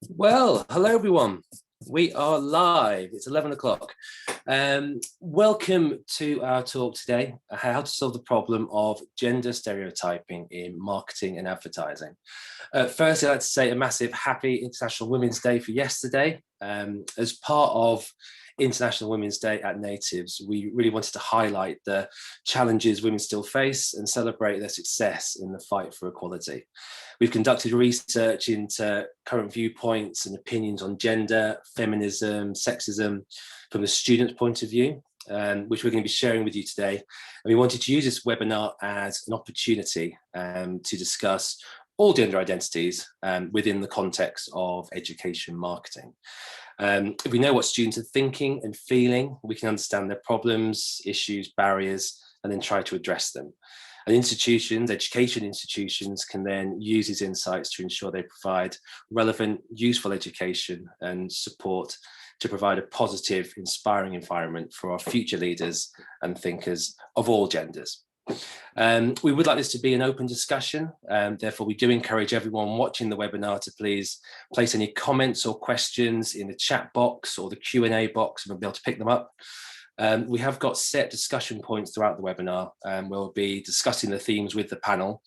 Well, hello everyone. We are live. It's 11 o'clock. Welcome to our talk today, how to solve the problem of gender stereotyping in marketing and advertising. First, I'd like to say a massive happy International Women's Day for yesterday. As part of International Women's Day at Natives, we really wanted to highlight the challenges women still face and celebrate their success in the fight for equality. We've conducted research into current viewpoints and opinions on gender, feminism, sexism from the student's point of view, which we're going to be sharing with you today. And we wanted to use this webinar as an opportunity to discuss all gender identities within the context of education marketing. If we know what students are thinking and feeling, we can understand their problems, issues, barriers, and then try to address them. And institutions, education institutions, can then use these insights to ensure they provide relevant, useful education and support to provide a positive, inspiring environment for our future leaders and thinkers of all genders. We would like this to be an open discussion, therefore we do encourage everyone watching the webinar to please place any comments or questions in the chat box or the Q&A box, and we'll be able to pick them up. We have got set discussion points throughout the webinar, and we'll be discussing the themes with the panel,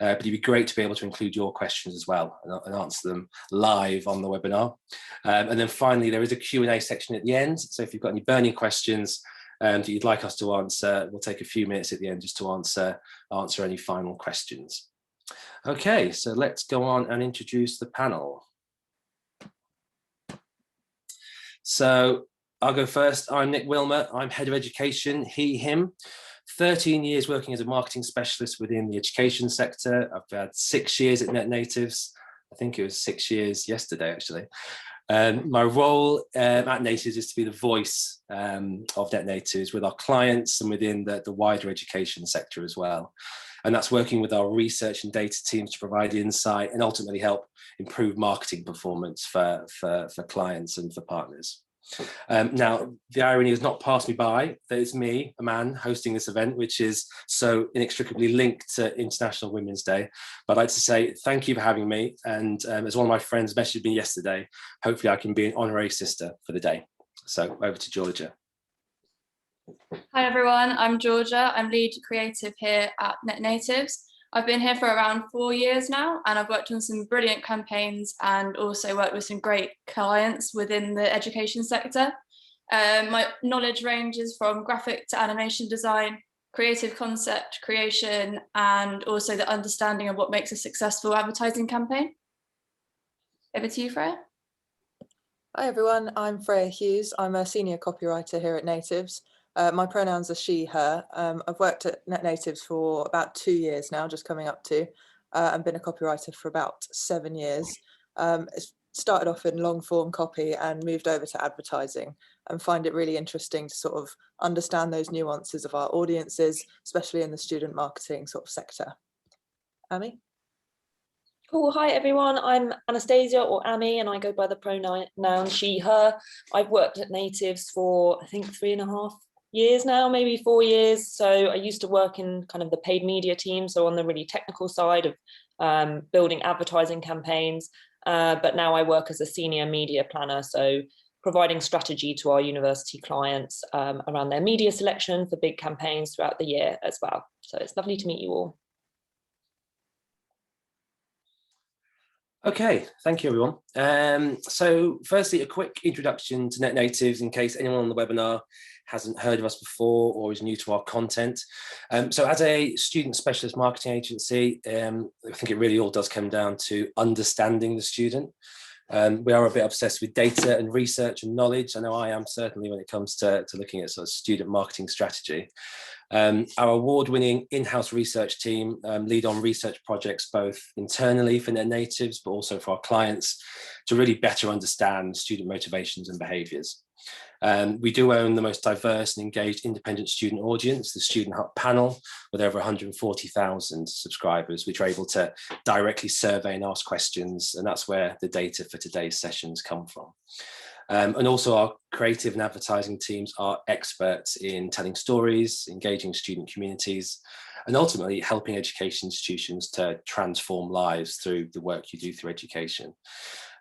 but it'd be great to be able to include your questions as well and answer them live on the webinar. And then finally, there is a Q&A section at the end, so if you've got any burning questions that you'd like us to answer, we'll take a few minutes at the end just to answer any final questions. Okay, so let's go on and introduce the panel. So I'll go first. I'm Nick Wilmer. I'm Head of Education, he, him. 13 years working as a marketing specialist within the education sector. I've had 6 years at Net Natives. I think it was 6 years yesterday, actually. My role at Natives is to be the voice of Net Natives with our clients and within the wider education sector as well. And that's working with our research and data teams to provide insight and ultimately help improve marketing performance for clients and for partners. Now, the irony has not passed me by that it's me, a man, hosting this event, which is so inextricably linked to International Women's Day. But I'd like to say thank you for having me. And as one of my friends messaged me yesterday, hopefully I can be an honorary sister for the day. So over to Georgia. Hi everyone, I'm Georgia. I'm lead creative here at Net Natives. I've been here for around 4 years now, and I've worked on some brilliant campaigns and also worked with some great clients within the education sector. My knowledge ranges from graphic to animation design, creative concept creation, and also the understanding of what makes a successful advertising campaign. Over to you, Freya. Hi everyone, I'm Freya Hughes. I'm a senior copywriter here at Natives. My pronouns are she, her. I've worked at Net Natives for about 2 years now, just coming up to, and been a copywriter for about 7 years. Started off in long form copy and moved over to advertising, and find it really interesting to sort of understand those nuances of our audiences, especially in the student marketing sort of sector. Amy? Cool. Hi everyone, I'm Anastasia, or Amy, and I go by the pronoun she, her. I've worked at Natives for I think 3.5 years now, maybe 4 years. So I used to work in kind of the paid media team, so on the really technical side of building advertising campaigns, but now I work as a senior media planner, so providing strategy to our university clients around their media selection for big campaigns throughout the year as well. So it's lovely to meet you all. Okay, thank you everyone. So firstly, a quick introduction to Net Natives in case anyone on the webinar hasn't heard of us before or is new to our content. So as a student specialist marketing agency, I think it really all does come down to understanding the student. We are a bit obsessed with data and research and knowledge. I know I am, certainly when it comes to looking at sort of student marketing strategy. Our award-winning in-house research team lead on research projects both internally for Net Natives, but also for our clients to really better understand student motivations and behaviours. We do own the most diverse and engaged independent student audience, the Student Hub panel, with over 140,000 subscribers, which are able to directly survey and ask questions, and that's where the data for today's sessions come from. And also our creative and advertising teams are experts in telling stories, engaging student communities, and ultimately helping education institutions to transform lives through the work you do through education.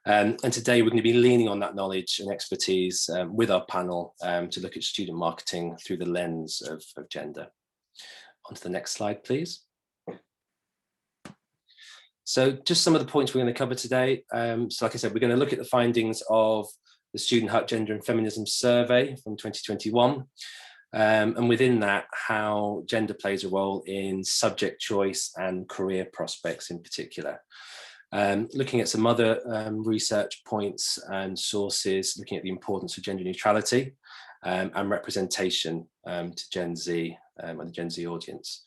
And today we're going to be leaning on that knowledge and expertise with our panel to look at student marketing through the lens of gender. On to the next slide, please. So just some of the points we're going to cover today. So like I said, we're going to look at the findings of the Student Hut Gender and Feminism Survey from 2021. And within that, how gender plays a role in subject choice and career prospects in particular. Looking at some other research points and sources, looking at the importance of gender neutrality and representation to Gen Z and the Gen Z audience.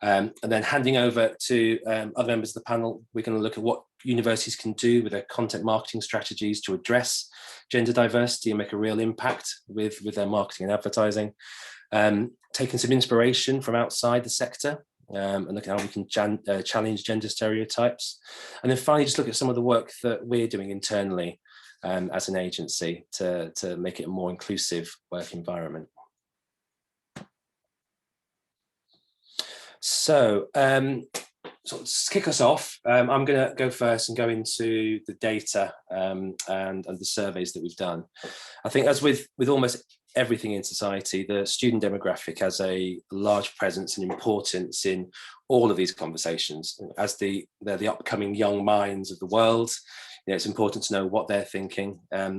And then handing over to other members of the panel, we're going to look at what universities can do with their content marketing strategies to address gender diversity and make a real impact with their marketing and advertising. Taking some inspiration from outside the sector and look at how we can challenge gender stereotypes. And then finally, just look at some of the work that we're doing internally as an agency to make it a more inclusive work environment. So, so let's kick us off. I'm going to go first and go into the data and the surveys that we've done. I think as with almost everything in society, the student demographic has a large presence and importance in all of these conversations. As they're the upcoming young minds of the world, it's important to know what they're thinking.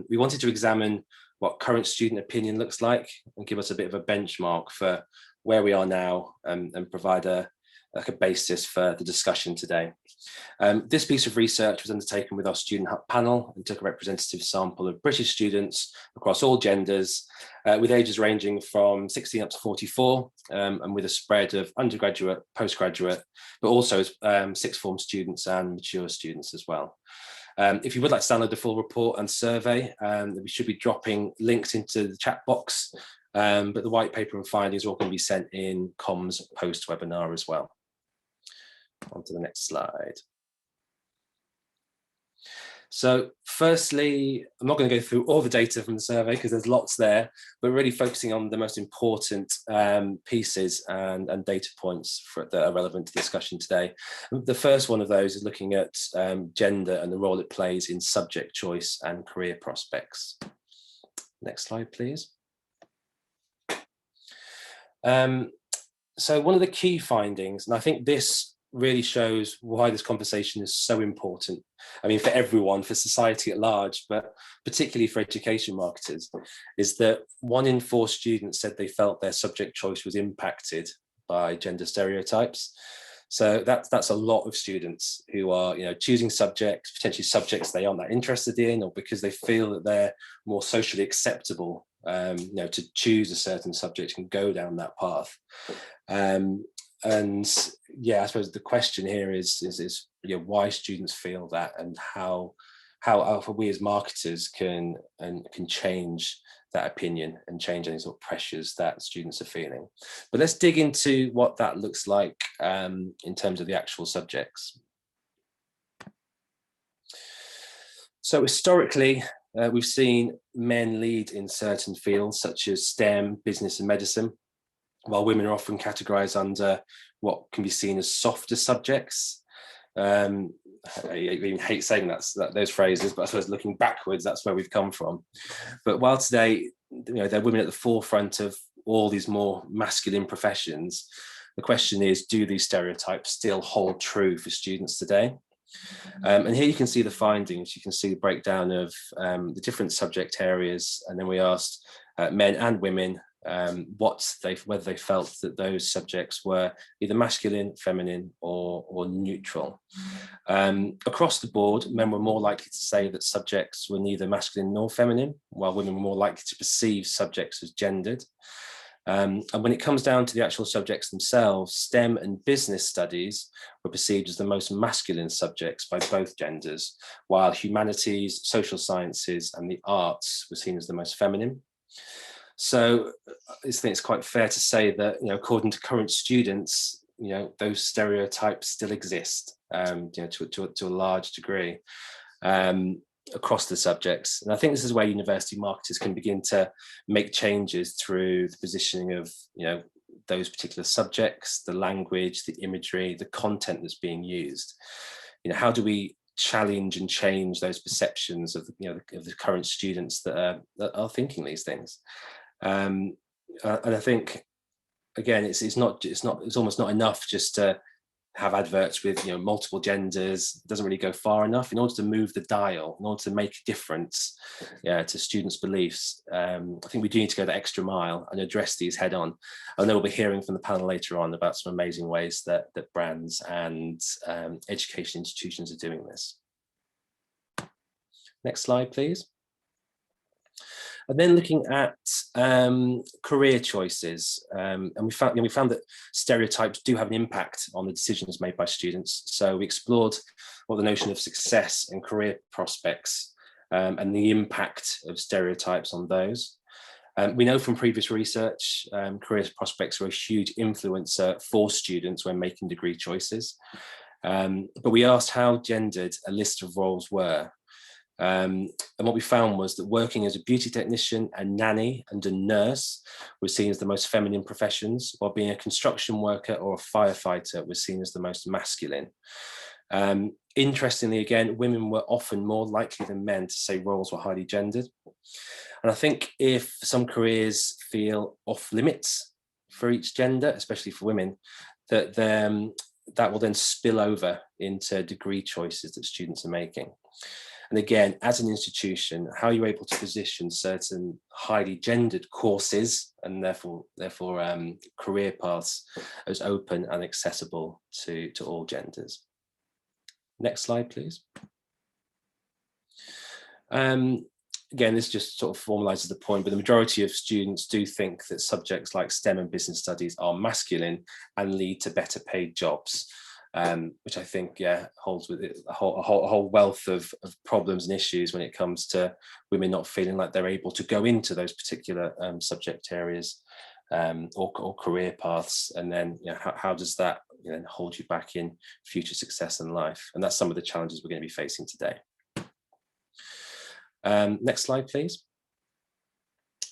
We wanted to examine what current student opinion looks like and give us a bit of a benchmark for where we are now and provide a basis for the discussion today. This piece of research was undertaken with our Student Hut panel and took a representative sample of British students across all genders, with ages ranging from 16 up to 44, and with a spread of undergraduate, postgraduate, but also sixth form students and mature students as well. If you would like to download the full report and survey, we should be dropping links into the chat box, but the white paper and findings are all going to be sent in comms post-webinar as well. On to the next slide. So firstly, I'm not going to go through all the data from the survey because there's lots there, but really focusing on the most important pieces and data points that are relevant to the discussion today. The first one of those is looking at gender and the role it plays in subject choice and career prospects. Next slide, please. So one of the key findings, and I think this really shows why this conversation is so important. I mean, for everyone, for society at large, but particularly for education marketers, is that 1 in 4 students said they felt their subject choice was impacted by gender stereotypes. So that's a lot of students who are, choosing subjects, potentially subjects they aren't that interested in, or because they feel that they're more socially acceptable, to choose a certain subject and go down that path. And yeah, I suppose the question here is why students feel that, and how we as marketers can change that opinion and change any sort of pressures that students are feeling. But let's dig into what that looks like in terms of the actual subjects. So historically, we've seen men lead in certain fields such as STEM, business and medicine, while women are often categorized under what can be seen as softer subjects. I even hate saying those phrases, but I suppose looking backwards, that's where we've come from. But while today, there are women at the forefront of all these more masculine professions, the question is, do these stereotypes still hold true for students today? And here you can see the findings. You can see the breakdown of the different subject areas, and then we asked men and women whether they felt that those subjects were either masculine, feminine, or neutral. Across the board, men were more likely to say that subjects were neither masculine nor feminine, while women were more likely to perceive subjects as gendered. And when it comes down to the actual subjects themselves, STEM and business studies were perceived as the most masculine subjects by both genders, while humanities, social sciences, and the arts were seen as the most feminine. So I think it's quite fair to say that, according to current students, those stereotypes still exist, to a large degree across the subjects. And I think this is where university marketers can begin to make changes through the positioning of, those particular subjects, the language, the imagery, the content that's being used. How do we challenge and change those perceptions of of the current students that are thinking these things. And I think, again, it's almost not enough just to have adverts with multiple genders. It doesn't really go far enough. In order to move the dial, in order to make a difference to students' beliefs, I think we do need to go the extra mile and address these head on. I know we'll be hearing from the panel later on about some amazing ways that brands and education institutions are doing this. Next slide, please. And then looking at career choices, and we found that stereotypes do have an impact on the decisions made by students. So we explored what the notion of success and career prospects and the impact of stereotypes on those. We know from previous research, career prospects are a huge influencer for students when making degree choices. But we asked how gendered a list of roles were. And what we found was that working as a beauty technician, a nanny and a nurse was seen as the most feminine professions, while being a construction worker or a firefighter was seen as the most masculine. Interestingly, again, women were often more likely than men to say roles were highly gendered. And I think if some careers feel off limits for each gender, especially for women, that will then spill over into degree choices that students are making. And again, as an institution, how are you able to position certain highly gendered courses and therefore career paths as open and accessible to all genders? Next slide, please. Again, this just sort of formalizes the point, but the majority of students do think that subjects like STEM and business studies are masculine and lead to better paid jobs. Which I think, holds with it a whole wealth of problems and issues when it comes to women not feeling like they're able to go into those particular subject areas or career paths. And then how does that hold you back in future success in life? And that's some of the challenges we're going to be facing today. Next slide, please.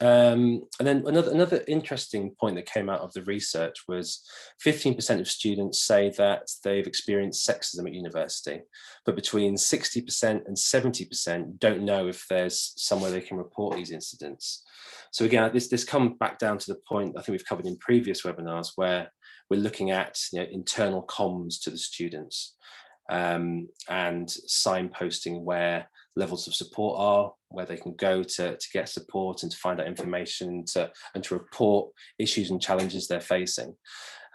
And then another interesting point that came out of the research was 15% of students say that they've experienced sexism at university, but between 60% and 70% don't know if there's somewhere they can report these incidents. So again, this comes back down to the point I think we've covered in previous webinars, where we're looking at internal comms to the students and signposting where levels of support are, where they can go to get support and to find out information and to report issues and challenges they're facing.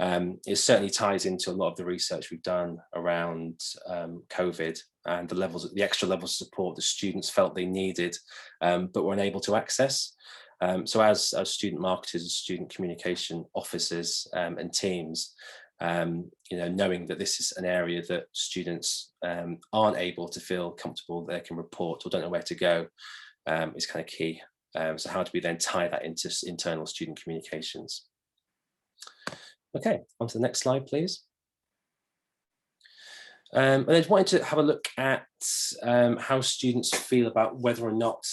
It certainly ties into a lot of the research we've done around COVID and the extra levels of support the students felt they needed, but were unable to access. So as student marketers and student communication officers and teams, knowing that this is an area that students aren't able to feel comfortable they can report or don't know where to go is kind of key. So how do we then tie that into internal student communications? Okay, on to the next slide, please. And I just wanted to have a look at how students feel about whether or not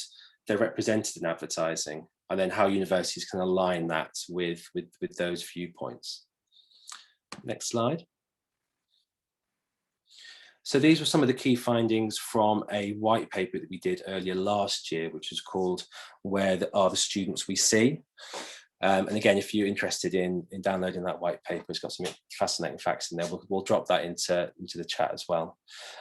they're represented in advertising, and then how universities can align that with those viewpoints. Next slide. So these were some of the key findings from a white paper that we did earlier last year, which was called "Where Are the Students We See?" And again, if you're interested in downloading that white paper, it's got some fascinating facts in there. We'll drop that into the chat as well.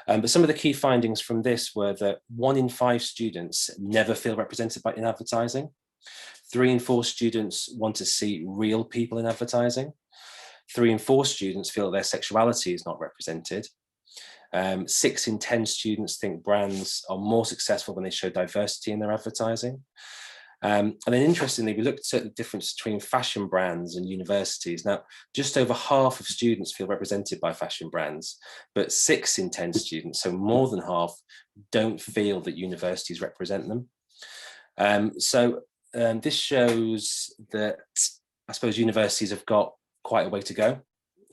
But some of the key findings from this were that 1 in 5 students never feel represented in advertising. 3 in 4 students want to see real people in advertising. 3 in 4 students feel that their sexuality is not represented. 6 in 10 students think brands are more successful when they show diversity in their advertising. And then interestingly, we looked at the difference between fashion brands and universities. Now, just over half of students feel represented by fashion brands, but 6 in 10 students, so more than half, don't feel that universities represent them. This shows that, I suppose, universities have got quite a way to go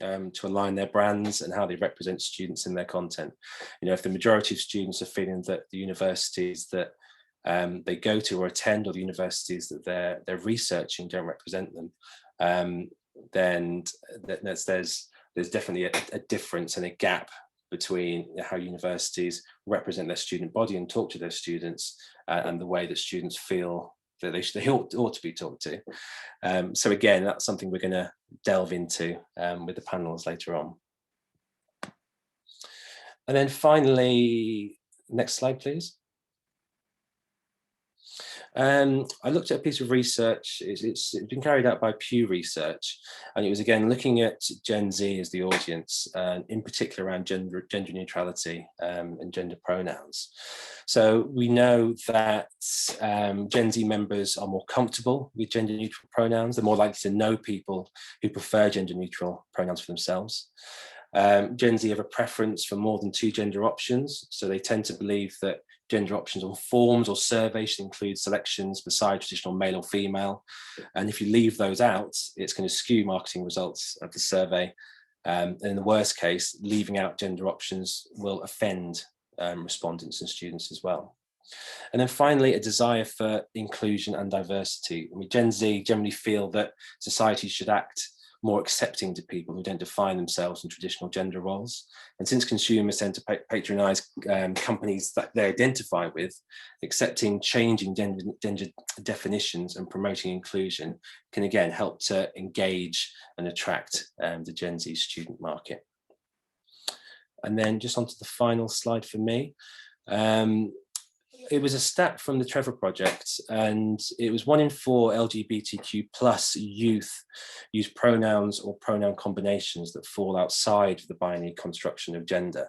to align their brands and how they represent students in their content. If the majority of students are feeling that the universities that they go to or attend, or the universities that they're researching don't represent them, then there's definitely a difference and a gap between how universities represent their student body and talk to their students, and the way that students feel that they ought to be talked to. So again, that's something we're going to delve into with the panels later on. And then finally, next slide, please. I looked at a piece of research. It's been carried out by Pew Research, and it was again looking at Gen Z as the audience, in particular around gender neutrality and gender pronouns. So we know that Gen Z members are more comfortable with gender neutral pronouns. They're more likely to know people who prefer gender neutral pronouns for themselves. Gen Z have a preference for more than 2 gender options, so they tend to believe that gender options on forms or surveys should include selections beside traditional male or female, and if you leave those out, it's going to skew marketing results of the survey, and in the worst case, leaving out gender options will offend respondents and students as well. And then finally, a desire for inclusion and diversity. I mean, Gen Z generally feel that society should act more accepting to people who don't define themselves in traditional gender roles. And since consumers tend to patronize companies that they identify with, accepting changing gender definitions and promoting inclusion can again help to engage and attract the Gen Z student market. And then just onto the final slide for me. It was a stat from the Trevor Project, and it was 1 in 4 LGBTQ+ youth use pronouns or pronoun combinations that fall outside of the binary construction of gender.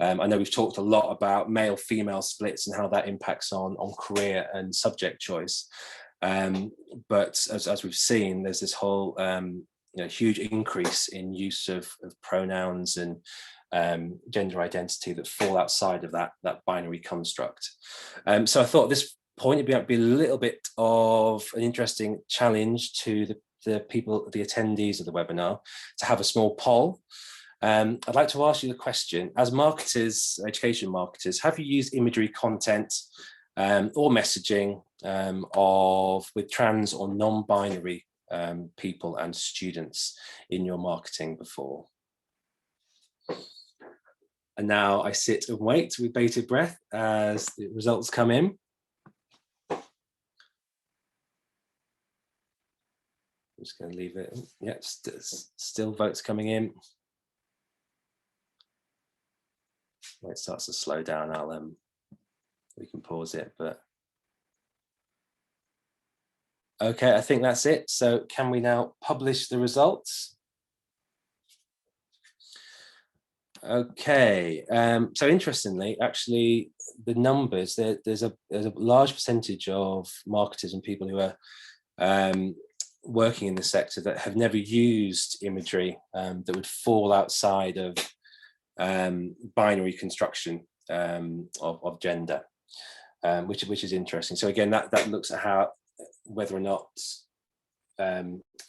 I know we've talked a lot about male-female splits and how that impacts on career and subject choice. But as we've seen, there's this whole huge increase in use of pronouns and gender identity that fall outside of that binary construct. So I thought at this point it'd be a little bit of an interesting challenge to the people, the attendees of the webinar, to have a small poll. I'd like to ask you the question: as marketers, education marketers, have you used imagery, content, or messaging with trans or non-binary people and students in your marketing before? And now I sit and wait with bated breath as the results come in. I'm just going to leave it. Yeah, still votes coming in. When it starts to slow down, we can pause it. But okay, I think that's it. So can we now publish the results? Okay, so interestingly, actually, the numbers, there's a large percentage of marketers and people who are working in the sector that have never used imagery that would fall outside of binary construction of gender, which is interesting. So again, that looks at whether or not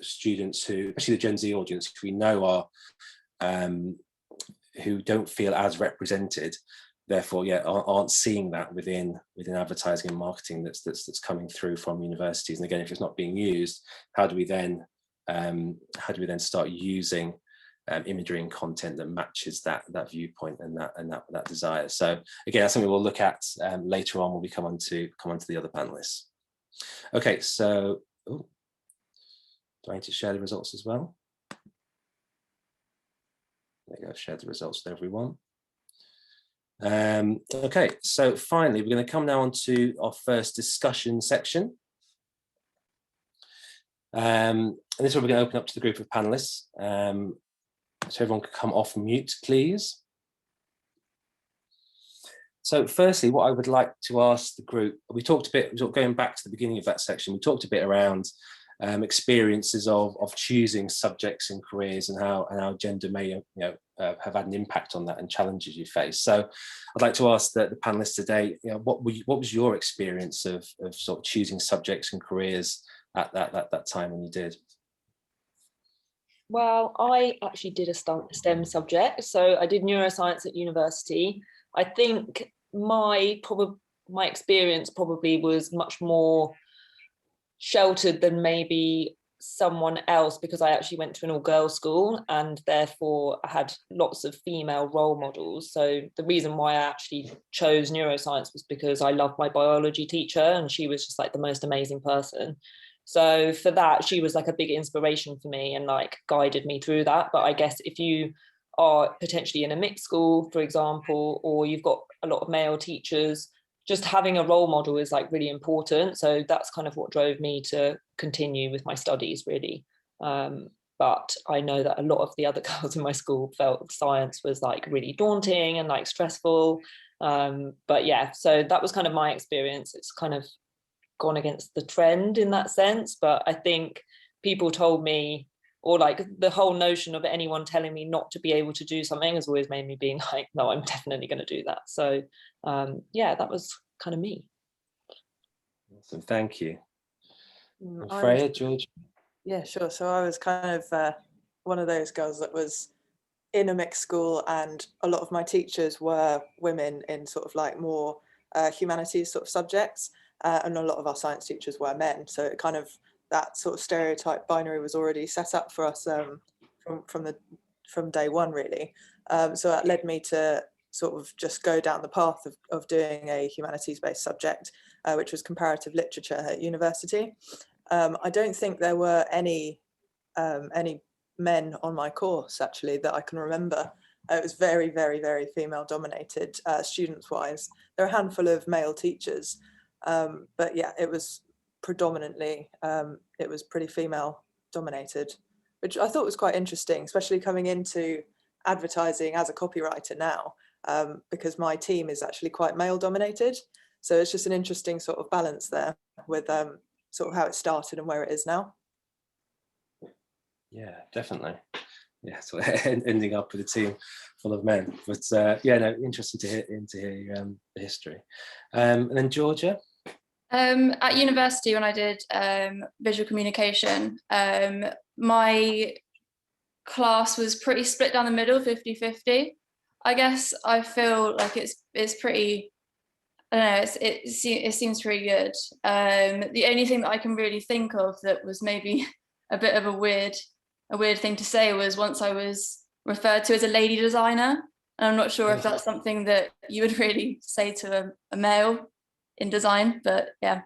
students who, especially the Gen Z audience, who we know are who don't feel as represented, therefore aren't seeing that within advertising and marketing that's coming through from universities. And again, if it's not being used, how do we then start using imagery and content that matches that viewpoint and that desire? So again, that's something we'll look at later on when we come on to the other panelists. Okay, so do I need to share the results as well? There you go, share the results with everyone. Okay, so finally, we're going to come now on to our first discussion section. And this is where we're going to open up to the group of panelists. So everyone can come off mute, please. So firstly, what I would like to ask the group, we talked a bit, going back to the beginning of that section, we talked a bit around experiences of choosing subjects and careers and how gender may have had an impact on that and challenges you face. So I'd like to ask the panelists today, what was your experience of sort of choosing subjects and careers at that time when you did? Well, I actually did a STEM subject, so I did neuroscience at university. I think my experience probably was much more sheltered than maybe someone else because I actually went to an all-girls school, and therefore I had lots of female role models. So the reason why I actually chose neuroscience was because I loved my biology teacher, and she was just like the most amazing person. So for that, she was like a big inspiration for me and like guided me through that. But I guess if you are potentially in a mixed school, for example, or you've got a lot of male teachers, just having a role model is like really important. So that's kind of what drove me to continue with my studies, really. But I know that a lot of the other girls in my school felt science was like really daunting and like stressful. But yeah, so that was kind of my experience. It's kind of gone against the trend in that sense. But I think people told me, or like the whole notion of anyone telling me not to be able to do something has always made me being like, no, I'm definitely going to do that. So yeah, that was kind of me. Awesome, thank you. Freya, George? Yeah, sure. So I was kind of one of those girls that was in a mixed school, and a lot of my teachers were women in sort of like more humanities sort of subjects, and a lot of our science teachers were men. So it kind of, that sort of stereotype binary was already set up for us from day one, really. So that led me to sort of just go down the path of doing a humanities-based subject, which was comparative literature at university. I don't think there were any men on my course, actually, that I can remember. It was very, very, very female dominated, students-wise. There are a handful of male teachers, but yeah, it was predominantly, it was pretty female dominated, which I thought was quite interesting, especially coming into advertising as a copywriter now, because my team is actually quite male dominated. So it's just an interesting sort of balance there with sort of how it started and where it is now. Yeah, definitely. Yeah, so ending up with a team full of men. But yeah, no, interesting to hear the history. And then Georgia? At university, when I did visual communication, my class was pretty split down the middle, 50-50. I guess I feel like it's pretty, I don't know, it seems pretty good. The only thing that I can really think of that was maybe a bit of a weird thing to say was once I was referred to as a lady designer, and I'm not sure if that's something that you would really say to a male in design, but yeah.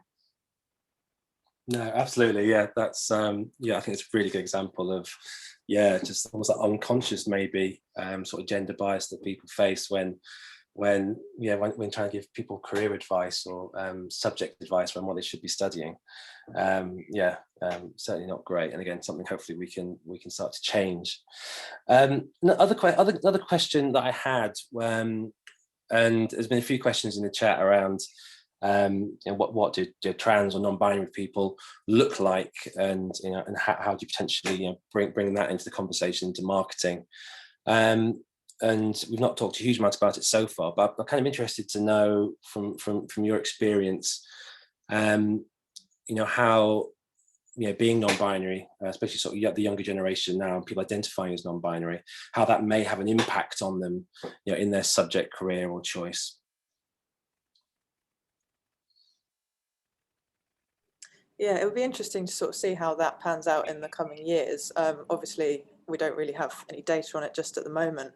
No, absolutely. Yeah, that's yeah, I think it's a really good example of, yeah, just almost like unconscious maybe sort of gender bias that people face when trying to give people career advice or subject advice on what they should be studying. Yeah, certainly not great. And again, something hopefully we can start to change. Another question that I had, and there's been a few questions in the chat around what do trans or non-binary people look like, and and how do you potentially bring that into the conversation, into marketing. And we've not talked a huge amount about it so far, but I'm kind of interested to know from your experience, how being non-binary, especially sort of the younger generation now, and people identifying as non-binary, how that may have an impact on them, in their subject, career, or choice. Yeah, it would be interesting to sort of see how that pans out in the coming years. Obviously, we don't really have any data on it just at the moment.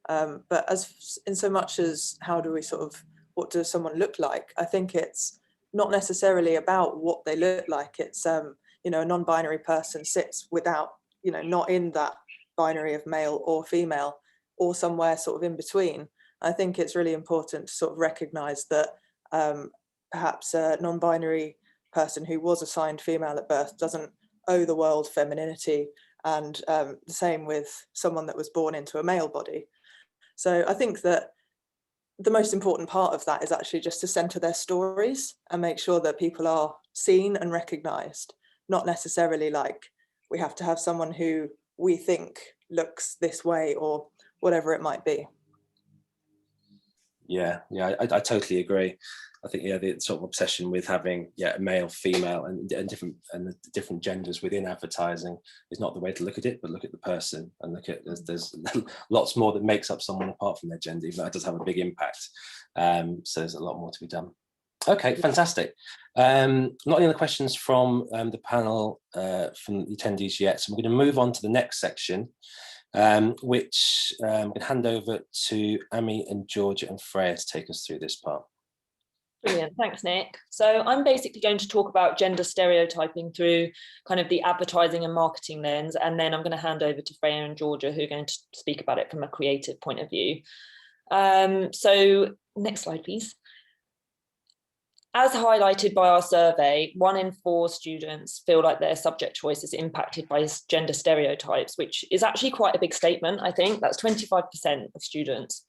But as in so much as how do we sort of, what does someone look like? I think it's not necessarily about what they look like. It's, a non-binary person sits without, not in that binary of male or female, or somewhere sort of in between. I think it's really important to sort of recognize that perhaps a non-binary person who was assigned female at birth doesn't owe the world femininity, and the same with someone that was born into a male body. So I think that the most important part of that is actually just to center their stories and make sure that people are seen and recognized, not necessarily like we have to have someone who we think looks this way or whatever it might be. Yeah, I totally agree. I think the sort of obsession with having male, female, and the different genders within advertising is not the way to look at it, but look at the person and look at there's lots more that makes up someone apart from their gender, even though it does have a big impact. So there's a lot more to be done. Okay, fantastic. Not any other questions from the panel, from the attendees yet, so I'm going to move on to the next section, which I'm going to hand over to Amy and Georgia and Freya to take us through this part. Brilliant, thanks Nick. So I'm basically going to talk about gender stereotyping through kind of the advertising and marketing lens, and then I'm going to hand over to Freya and Georgia, who are going to speak about it from a creative point of view. So next slide, please. As highlighted by our survey, 1 in 4 students feel like their subject choice is impacted by gender stereotypes, which is actually quite a big statement, I think. That's 25% of students.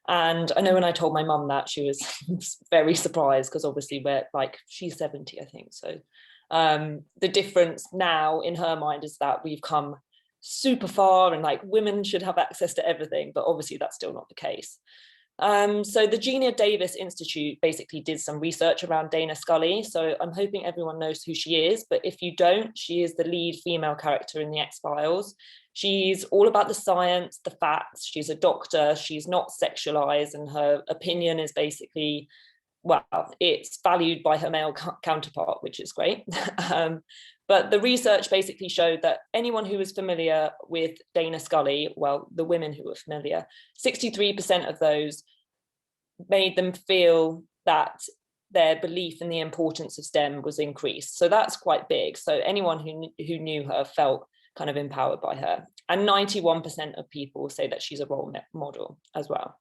And I know when I told my mum that, she was very surprised, because obviously she's 70, I think. So the difference now in her mind is that we've come super far and like women should have access to everything, but obviously that's still not the case. So the Gina Davis Institute basically did some research around Dana Scully. So I'm hoping everyone knows who she is, but if you don't, she is the lead female character in the X-Files. She's all about the science, the facts. She's a doctor. She's not sexualized, and her opinion is basically, well, it's valued by her male counterpart, which is great. But the research basically showed that anyone who was familiar with Dana Scully, well, the women who were familiar, 63% of those made them feel that their belief in the importance of STEM was increased. So that's quite big. So anyone who knew her felt kind of empowered by her. And 91% of people say that she's a role model as well.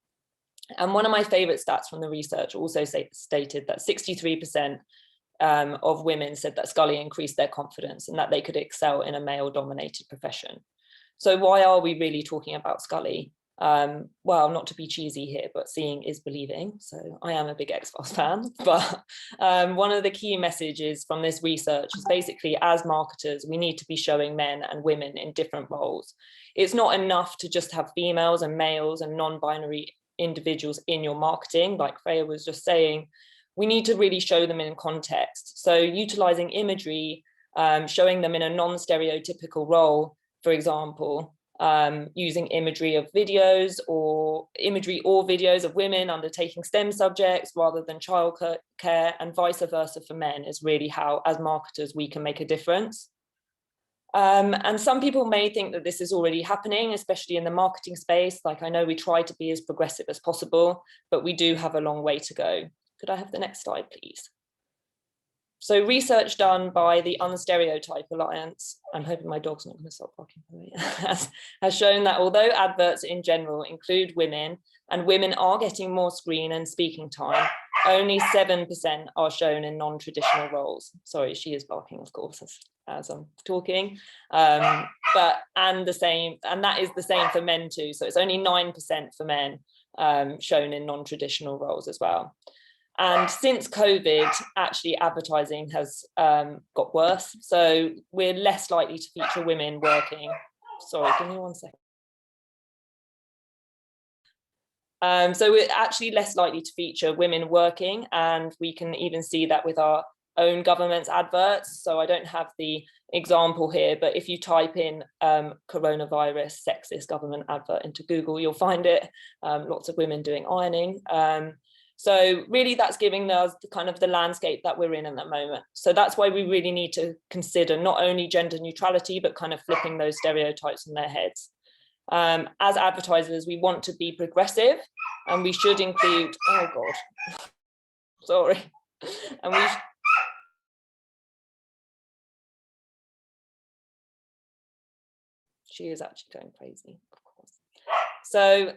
And one of my favorite stats from the research also stated that 63% of women said that Scully increased their confidence and that they could excel in a male-dominated profession. So why are we really talking about Scully? Well, not to be cheesy here, but seeing is believing. So I am a big X-Files fan, but one of the key messages from this research is basically, as marketers, we need to be showing men and women in different roles. It's not enough to just have females and males and non-binary individuals in your marketing, like Freya was just saying. We need to really show them in context. So utilizing imagery, showing them in a non-stereotypical role, for example, using imagery or videos of women undertaking STEM subjects rather than childcare, and vice versa for men, is really how, as marketers, we can make a difference. And some people may think that this is already happening, especially in the marketing space. Like, I know we try to be as progressive as possible, but we do have a long way to go. Could I have the next slide, please? So research done by the Unstereotype Alliance, I'm hoping my dog's not going to stop barking for me, has shown that although adverts in general include women, and women are getting more screen and speaking time, only 7% are shown in non-traditional roles. Sorry, she is barking, of course, as I'm talking. And that is the same for men too. So it's only 9% for men shown in non-traditional roles as well. And since COVID, actually advertising has got worse. So we're less likely to feature women working. Sorry, give me 1 second. So we're actually less likely to feature women working, and we can even see that with our own government's adverts. So I don't have the example here, but if you type in coronavirus sexist government advert into Google, you'll find it. Lots of women doing ironing. So really that's giving us the kind of the landscape that we're in at the moment. So that's why we really need to consider not only gender neutrality, but kind of flipping those stereotypes on their heads. As advertisers, we want to be progressive, and we should include, oh God, sorry. And she is actually going crazy, of course. So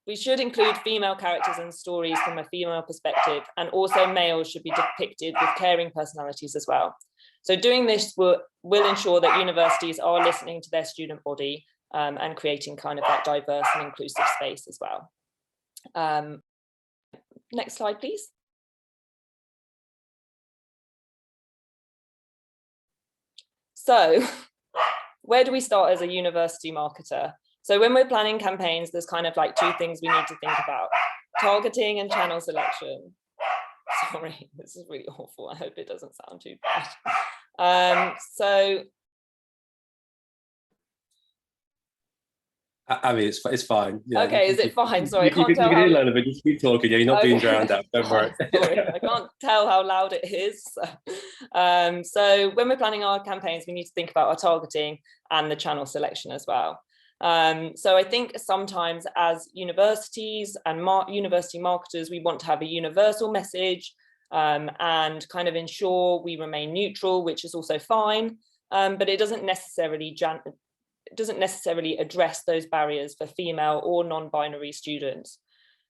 we should include female characters and stories from a female perspective, and also males should be depicted with caring personalities as well. So doing this will ensure that universities are listening to their student body and creating kind of that diverse and inclusive space as well. Next slide, please. So where do we start as a university marketer? So when we're planning campaigns, there's kind of like 2 things we need to think about: targeting and channel selection. Sorry, this is really awful. I hope it doesn't sound too bad. I mean, it's fine. Yeah, Okay, is it fine? Sorry, I you can't tell can how. hear none of it. Just keep talking. Yeah, you're not being drowned out. Don't worry. Sorry, I can't tell how loud it is. So when we're planning our campaigns, we need to think about our targeting and the channel selection as well. So I think sometimes as universities and university marketers, we want to have a universal message and kind of ensure we remain neutral, which is also fine, but it doesn't necessarily address those barriers for female or non-binary students.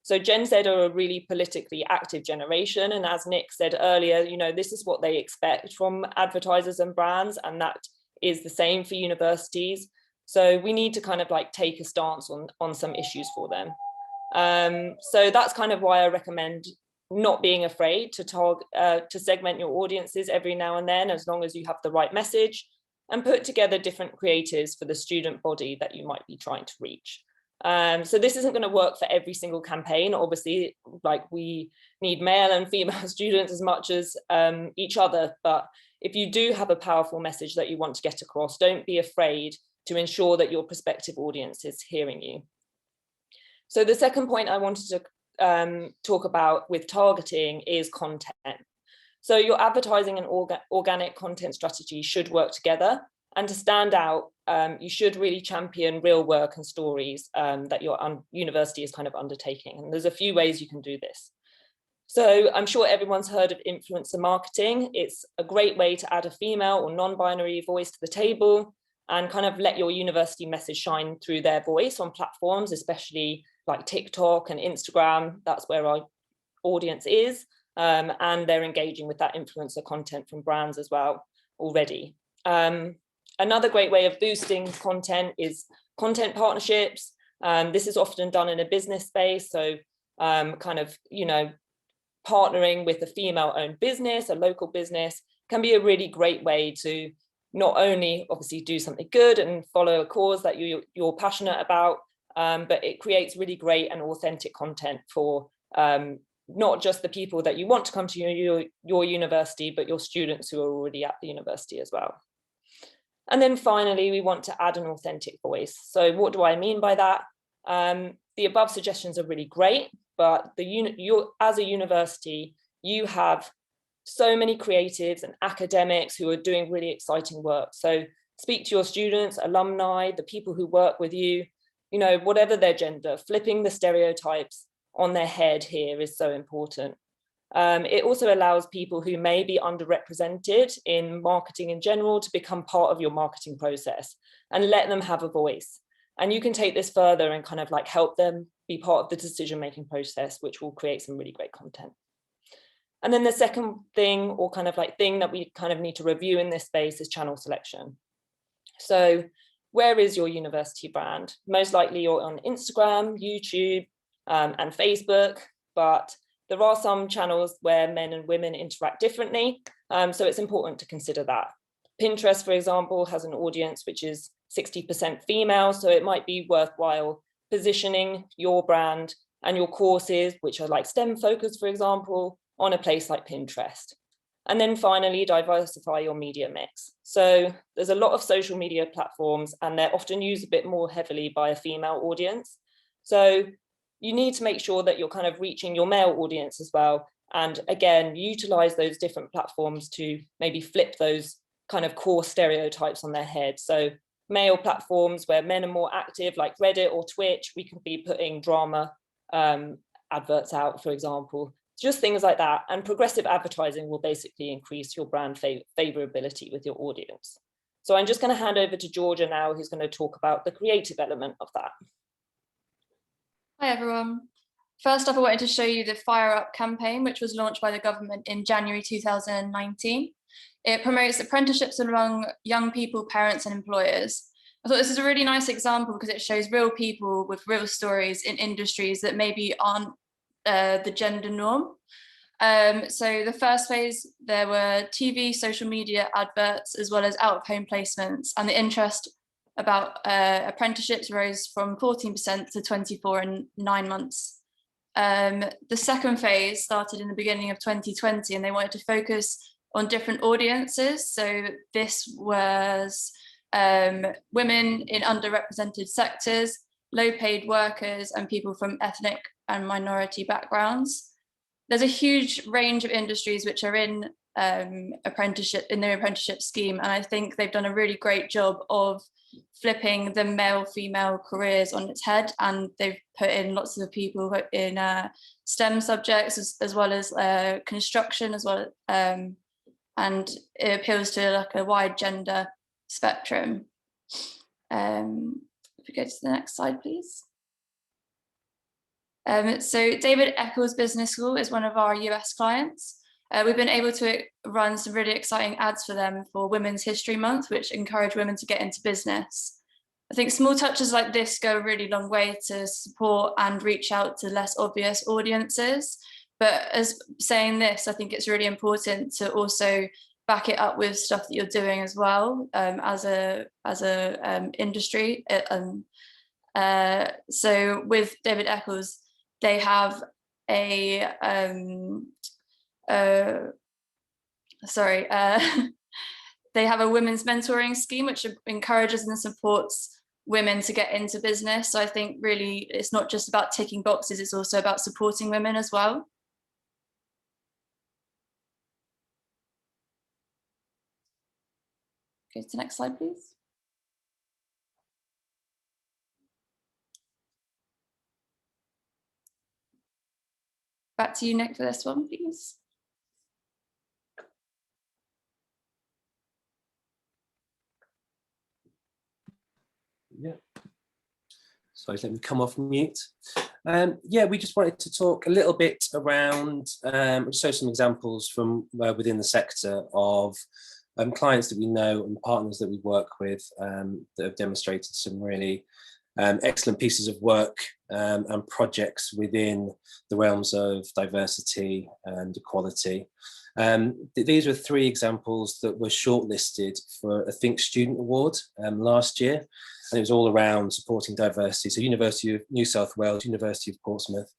So Gen Z are a really politically active generation, and as Nick said earlier, you know, this is what they expect from advertisers and brands, and that is the same for universities. So we need to kind of like take a stance on some issues for them. So that's kind of why I recommend not being afraid to segment your audiences every now and then, as long as you have the right message, and put together different creatives for the student body that you might be trying to reach. So this isn't going to work for every single campaign. Obviously, like we need male and female students as much as each other. But if you do have a powerful message that you want to get across, don't be afraid to ensure that your prospective audience is hearing you. So the second point I wanted to talk about with targeting is content. So your advertising and organic content strategy should work together. And to stand out, you should really champion real work and stories that your university is kind of undertaking. And there's a few ways you can do this. So I'm sure everyone's heard of influencer marketing. It's a great way to add a female or non-binary voice to the table and kind of let your university message shine through their voice on platforms, especially like TikTok and Instagram. That's where our audience is. And they're engaging with that influencer content from brands as well already. Another great way of boosting content is content partnerships. This is often done in a business space. So kind of, you know, partnering with a female-owned business, a local business, can be a really great way to not only obviously do something good and follow a cause that you're passionate about, but it creates really great and authentic content for not just the people that you want to come to your university, but your students who are already at the university as well. And then finally, we want to add an authentic voice. So what do I mean by that? The above suggestions are really great, but as a university, you have so many creatives and academics who are doing really exciting work. So speak to your students, alumni, the people who work with you, you know, whatever their gender, flipping the stereotypes on their head here is so important. It also allows people who may be underrepresented in marketing in general to become part of your marketing process and let them have a voice. And you can take this further and kind of like help them be part of the decision-making process, which will create some really great content. And then the second thing, or kind of like thing that we kind of need to review in this space, is channel selection. So where is your university brand? Most likely you're on Instagram, YouTube, and Facebook, but there are some channels where men and women interact differently. So it's important to consider that. Pinterest, for example, has an audience which is 60% female, so it might be worthwhile positioning your brand and your courses, which are like STEM focused, for example, on a place like Pinterest. And then finally, diversify your media mix. So there's a lot of social media platforms and they're often used a bit more heavily by a female audience. So you need to make sure that you're kind of reaching your male audience as well. And again, utilize those different platforms to maybe flip those kind of core stereotypes on their head. So male platforms where men are more active, like Reddit or Twitch, we can be putting drama adverts out, for example, just things like that. And progressive advertising will basically increase your brand favorability with your audience. So I'm just going to hand over to Georgia now, who's going to talk about the creative element of that. Hi everyone. First up, I wanted to show you the Fire Up campaign, which was launched by the government in January 2019. It promotes apprenticeships among young people, parents and employers. I thought this is a really nice example because it shows real people with real stories in industries that maybe aren't the gender norm. So the first phase, there were TV, social media adverts, as well as out-of-home placements, and the interest about apprenticeships rose from 14% to 24% in 9 months. The second phase started in the beginning of 2020, and they wanted to focus on different audiences. So this was women in underrepresented sectors, low-paid workers and people from ethnic and minority backgrounds. There's a huge range of industries which are in the apprenticeship scheme, and I think they've done a really great job of flipping the male-female careers on its head, and they've put in lots of people in STEM subjects as well as construction as well, and it appeals to like a wide gender spectrum. If we go to the next slide, please. So David Eccles Business School is one of our US clients. We've been able to run some really exciting ads for them for Women's History Month, which encourage women to get into business. I think small touches like this go a really long way to support and reach out to less obvious audiences. But as saying this, I think it's really important to also back it up with stuff that you're doing as well, as a industry. So with David Eccles, they have a they have a women's mentoring scheme which encourages and supports women to get into business. So I think really it's not just about ticking boxes, it's also about supporting women as well. Go to the next slide, please. Back to you, Nick, for this one, please. Yeah. So let me come off mute. Yeah, we just wanted to talk a little bit around, show some examples from within the sector of clients that we know and partners that we work with that have demonstrated some really excellent pieces of work and projects within the realms of diversity and equality. These were 3 examples that were shortlisted for a Think Student Award last year, and it was all around supporting diversity. So University of New South Wales, University of Portsmouth,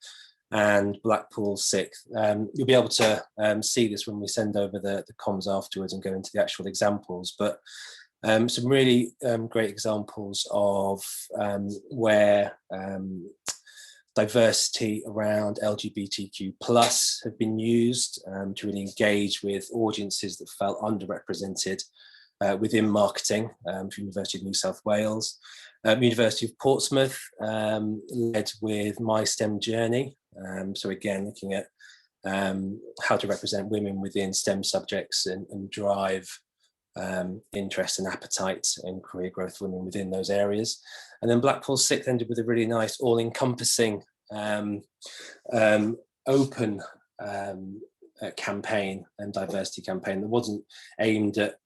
and Blackpool Sixth. You'll be able to see this when we send over the comms afterwards and go into the actual examples, but some really great examples of where diversity around LGBTQ+ have been used to really engage with audiences that felt underrepresented within marketing for University of New South Wales. University of Portsmouth led with My STEM Journey. So again, looking at how to represent women within STEM subjects and drive interest and appetite and career growth for women within those areas. And then Blackpool Sixth ended with a really nice all-encompassing open campaign and diversity campaign that wasn't aimed at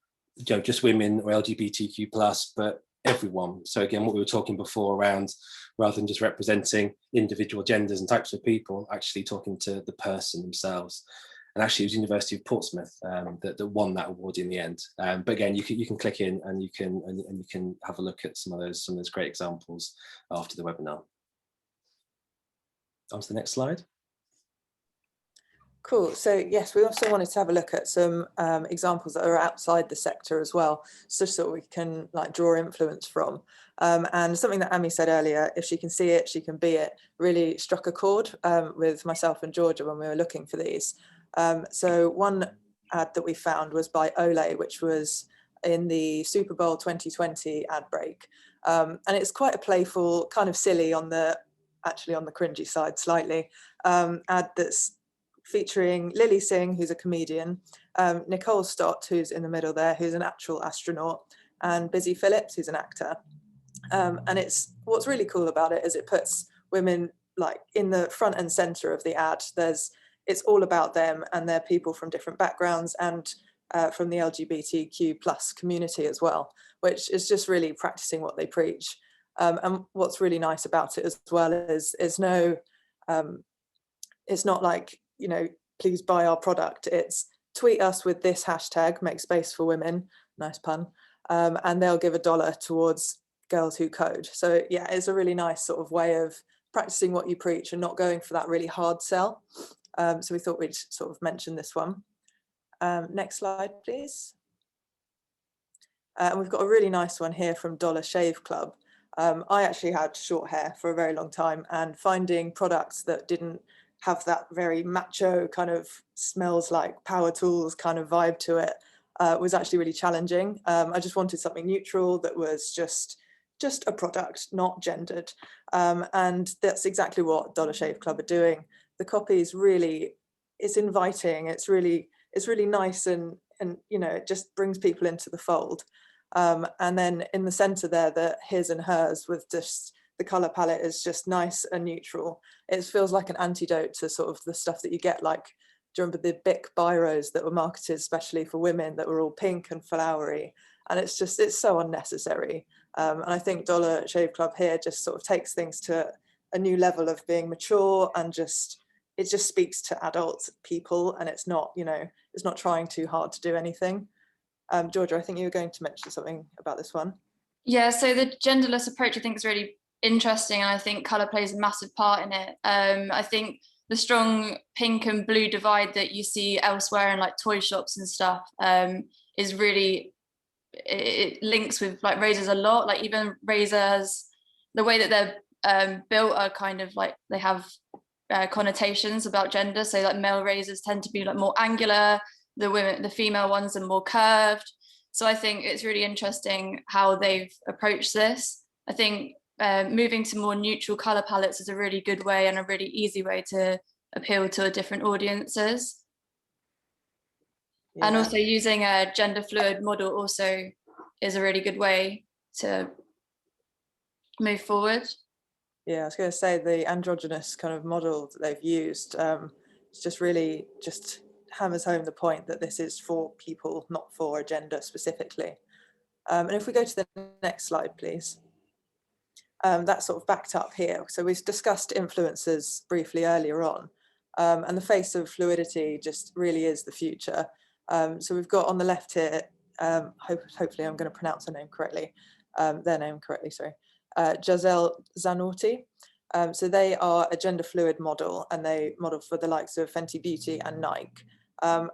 just women or LGBTQ+, but everyone. So again, what we were talking before around, rather than just representing individual genders and types of people, actually talking to the person themselves. And actually it was University of Portsmouth that won that award in the end. But again, you can click in and you can have a look at some of those great examples after the webinar. On to the next slide. Cool. So yes, we also wanted to have a look at some examples that are outside the sector as well, just so we can draw influence from. And something that Amy said earlier, if she can see it, she can be it, really struck a chord with myself and Georgia when we were looking for these. So one ad that we found was by Olay, which was in the Super Bowl 2020 ad break. And it's quite a playful, kind of silly actually on the cringy side slightly, ad that's featuring Lily Singh, who's a comedian, Nicole Stott, who's in the middle there, who's an actual astronaut, and Busy Phillips, who's an actor. And what's really cool about it is it puts women in the front and center of the ad. It's all about them, and they're people from different backgrounds and from the LGBTQ+ community as well, which is just really practicing what they preach. And what's really nice about it as well is it's not like, please buy our product. It's tweet us with this hashtag, make space for women, nice pun, and they'll give $1 towards Girls Who Code. So yeah, it's a really nice sort of way of practicing what you preach and not going for that really hard sell. So we thought we'd sort of mention this one. Next slide, please. And we've got a really nice one here from Dollar Shave Club. I actually had short hair for a very long time, and finding products that didn't have that very macho kind of smells like power tools kind of vibe to it was actually really challenging. I just wanted something neutral that was just a product, not gendered. And that's exactly what Dollar Shave Club are doing. The copy is really, it's inviting, it's really nice, and you know, it just brings people into the fold. And then in the center there, the his and hers, with just the color palette is just nice and neutral. It feels like an antidote to sort of the stuff that you get, like, do you remember the Bic biros that were marketed especially for women that were all pink and flowery? And it's so unnecessary. And I think Dollar Shave Club here just sort of takes things to a new level of being mature, and it just speaks to adult people, and it's not, you know, it's not trying too hard to do anything. Georgia, I think you were going to mention something about this one. Yeah, so the genderless approach I think is really interesting, and I think colour plays a massive part in it. I think the strong pink and blue divide that you see elsewhere in like toy shops and stuff is really, it links with like razors a lot. Like even razors, the way that they're built are kind of like, they have connotations about gender. So like male razors tend to be like more angular, the female ones are more curved. So I think it's really interesting how they've approached this. I think moving to more neutral color palettes is a really good way and a really easy way to appeal to different audiences. Yeah. And also using a gender fluid model also is a really good way to move forward. Yeah, I was going to say the androgynous kind of model that they've used, it's just really just hammers home the point that this is for people, not for a gender specifically. And if we go to the next slide, please. That's sort of backed up here. So we've discussed influencers briefly earlier on, and the face of fluidity just really is the future. So we've got on the left here, hopefully I'm going to pronounce their name correctly, sorry, Giselle Zanotti. So they are a gender fluid model, and they model for the likes of Fenty Beauty and Nike.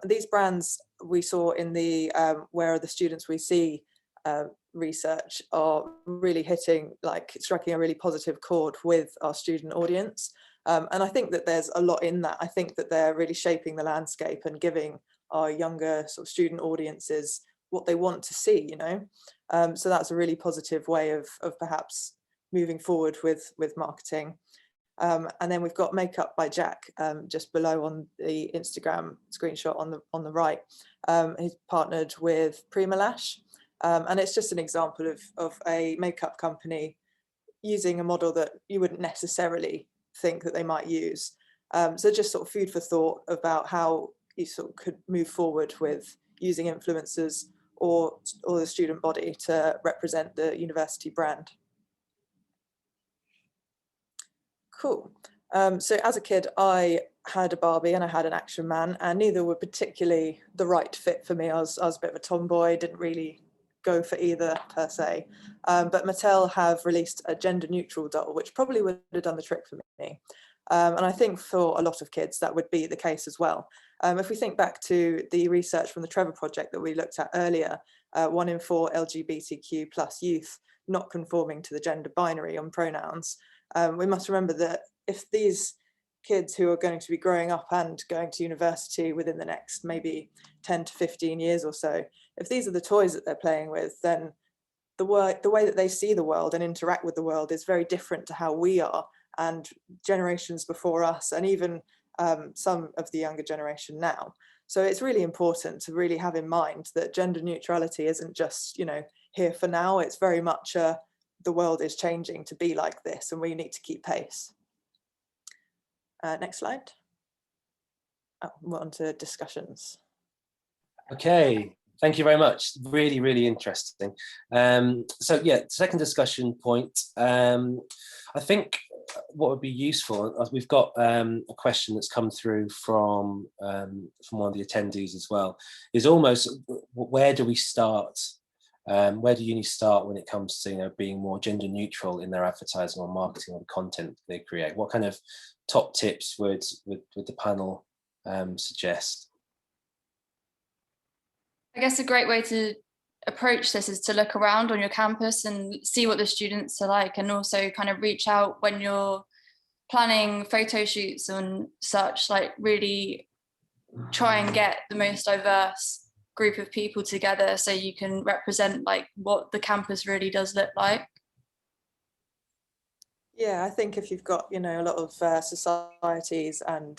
These brands we saw in the Where Are the Students We See research are really hitting, like striking a really positive chord with our student audience. And I think that there's a lot in that. I think that they're really shaping the landscape and giving our younger sort of student audiences what they want to see, you know. So that's a really positive way of perhaps moving forward with marketing. And then we've got Makeup by Jack just below on the Instagram screenshot on the right. He's partnered with Prima Lash, and it's just an example of a makeup company using a model that you wouldn't necessarily think that they might use. So just sort of food for thought about how you sort of could move forward with using influencers or the student body to represent the university brand. Cool. So as a kid, I had a Barbie and I had an Action Man, and neither were particularly the right fit for me. I was a bit of a tomboy, didn't really go for either per se. But Mattel have released a gender neutral doll, which probably would have done the trick for me. And I think for a lot of kids, that would be the case as well. If we think back to the research from the Trevor Project that we looked at earlier, 1 in 4 LGBTQ plus youth not conforming to the gender binary on pronouns, we must remember that if these kids who are going to be growing up and going to university within the next maybe 10 to 15 years or so, if these are the toys that they're playing with, then the way that they see the world and interact with the world is very different to how we are and generations before us, and even some of the younger generation now. So it's really important to really have in mind that gender neutrality isn't just, you know, here for now. It's very much the world is changing to be like this, and we need to keep pace. Next slide. We're on to discussions. Okay, thank you very much. Really, really interesting. So yeah, second discussion point. I think what would be useful, we've got a question that's come through from one of the attendees as well, is almost where do we start? Where do uni start when it comes to, you know, being more gender neutral in their advertising or marketing or the content they create? What kind of top tips would the panel suggest? I guess a great way to approach this is to look around on your campus and see what the students are like, and also kind of reach out when you're planning photo shoots and such, like really try and get the most diverse group of people together so you can represent like what the campus really does look like. Yeah, I think if you've got, you know, a lot of societies and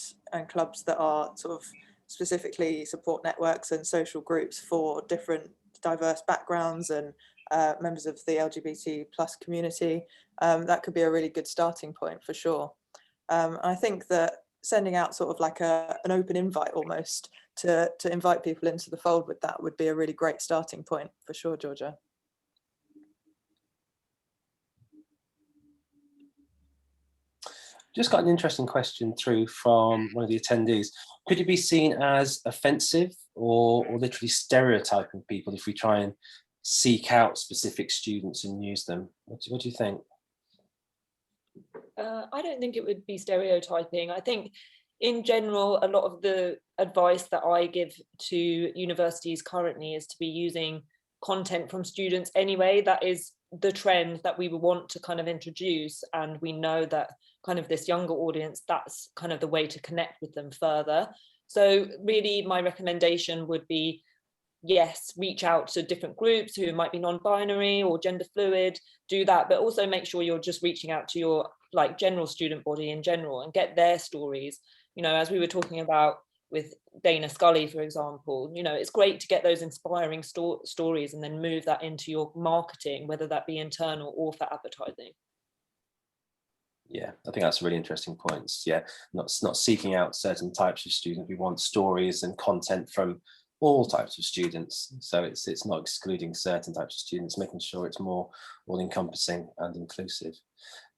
clubs that are sort of specifically support networks and social groups for different diverse backgrounds and members of the LGBT plus community, that could be a really good starting point for sure. I think that sending out sort of like an open invite almost to invite people into the fold with that would be a really great starting point for sure, Georgia. Just got an interesting question through from one of the attendees. Could it be seen as offensive or literally stereotyping people if we try and seek out specific students and use them? What do you think? I don't think it would be stereotyping. I think in general, a lot of the advice that I give to universities currently is to be using content from students anyway. That is the trend that we would want to kind of introduce, and we know that kind of this younger audience, that's kind of the way to connect with them further. So really my recommendation would be, yes, reach out to different groups who might be non-binary or gender fluid, do that, but also make sure you're just reaching out to your like general student body in general and get their stories. You know, as we were talking about with Dana Scully, for example, you know, it's great to get those inspiring stories and then move that into your marketing, whether that be internal or for advertising. Yeah, I think that's a really interesting point. Yeah, not seeking out certain types of students. We want stories and content from all types of students. So it's not excluding certain types of students, making sure it's more all-encompassing and inclusive.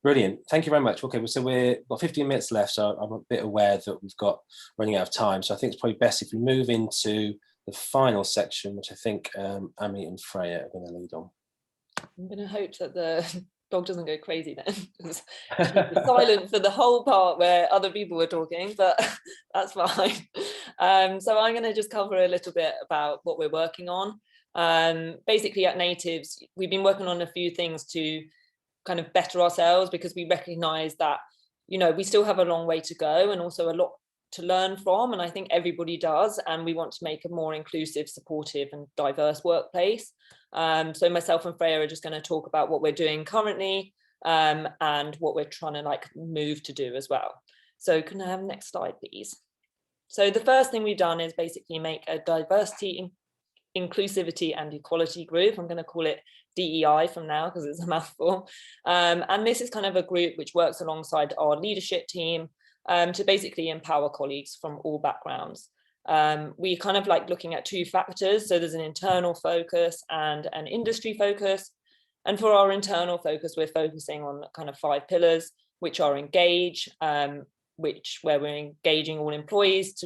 Brilliant. Thank you very much. Okay, so we've got 15 minutes left, so I'm a bit aware that we've got running out of time. So I think it's probably best if we move into the final section, which I think Amy and Freya are going to lead on. I'm going to hope that the dog doesn't go crazy then, because she was silent for the whole part where other people were talking, but that's fine. So I'm going to just cover a little bit about what we're working on. Basically at Natives, we've been working on a few things to kind of better ourselves, because we recognize that, you know, we still have a long way to go and also a lot to learn from, and I think everybody does, and we want to make a more inclusive, supportive and diverse workplace. So myself and Freya are just going to talk about what we're doing currently and what we're trying to like move to do as well. So can I have the next slide, please? So the first thing we've done is basically make a diversity, inclusivity and equality group. I'm going to call it DEI from now because it's a mouthful. And this is kind of a group which works alongside our leadership team to basically empower colleagues from all backgrounds. We kind of like looking at two factors. So there's an internal focus and an industry focus. And for our internal focus, we're focusing on kind of 5 pillars, which are engage, where we're engaging all employees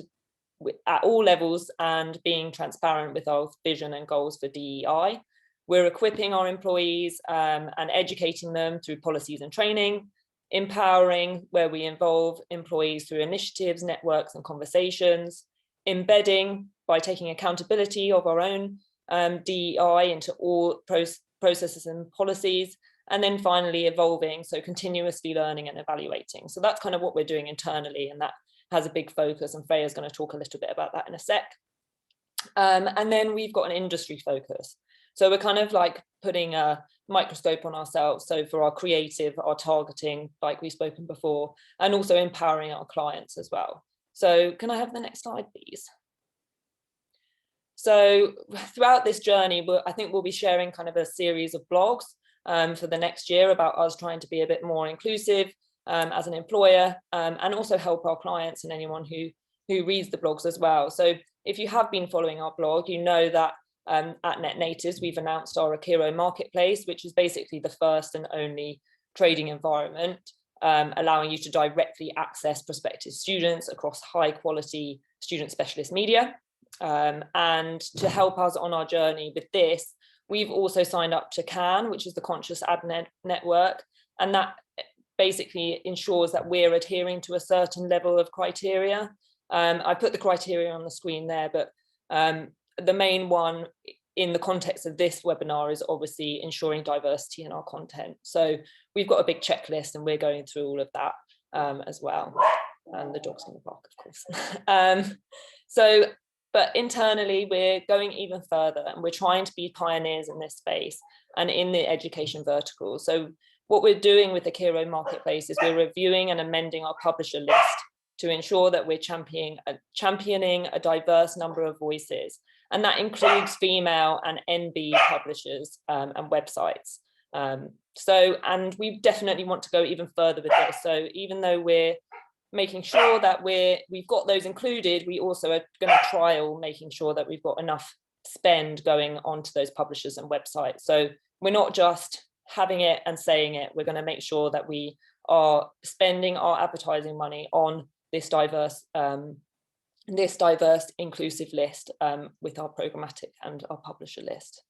at all levels and being transparent with our vision and goals for DEI. We're equipping our employees and educating them through policies and training, empowering, where we involve employees through initiatives, networks and conversations, embedding by taking accountability of our own DEI into all processes and policies, and then finally evolving, so continuously learning and evaluating. So that's kind of what we're doing internally, and that has a big focus, and Freya's going to talk a little bit about that in a sec. And then we've got an industry focus. So we're kind of like putting a microscope on ourselves. So for our creative, our targeting, like we've spoken before, and also empowering our clients as well. So can I have the next slide, please? So throughout this journey, I think we'll be sharing kind of a series of blogs for the next year about us trying to be a bit more inclusive as an employer, and also help our clients and anyone who reads the blogs as well. So if you have been following our blog, you know that at Net Natives, we've announced our Akiro marketplace, which is basically the first and only trading environment, allowing you to directly access prospective students across high quality student specialist media. And to help us on our journey with this, we've also signed up to CAN, which is the Conscious Ad Network, and that basically ensures that we're adhering to a certain level of criteria. I put the criteria on the screen there, but the main one in the context of this webinar is obviously ensuring diversity in our content. So we've got a big checklist and we're going through all of that as well. And the dog's in the park, of course. But internally, we're going even further and we're trying to be pioneers in this space and in the education vertical. So what we're doing with the Kiro Marketplace is we're reviewing and amending our publisher list to ensure that we're championing a diverse number of voices. And that includes female and NB publishers and websites. And we definitely want to go even further with this. So even though we're making sure that we've got those included, we also are going to trial making sure that we've got enough spend going onto those publishers and websites. So we're not just having it and saying it, we're going to make sure that we are spending our advertising money on this diverse inclusive list with our programmatic and our publisher list.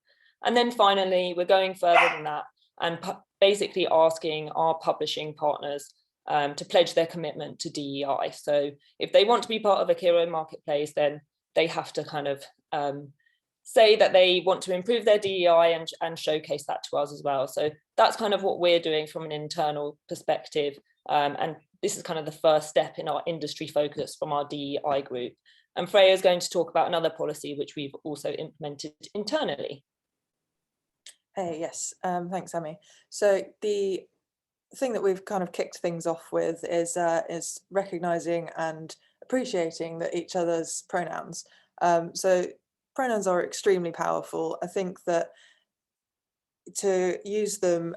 And then finally, we're going further than that and basically asking our publishing partners to pledge their commitment to DEI. So if they want to be part of a Kiro Marketplace, then they have to kind of say that they want to improve their DEI and showcase that to us as well. So that's kind of what we're doing from an internal perspective. And this is kind of the first step in our industry focus from our DEI group. And Freya is going to talk about another policy which we've also implemented internally. Hey, yes, thanks, Amy. So the thing that we've kind of kicked things off with is recognizing and appreciating that each other's pronouns. So pronouns are extremely powerful. I think that to use them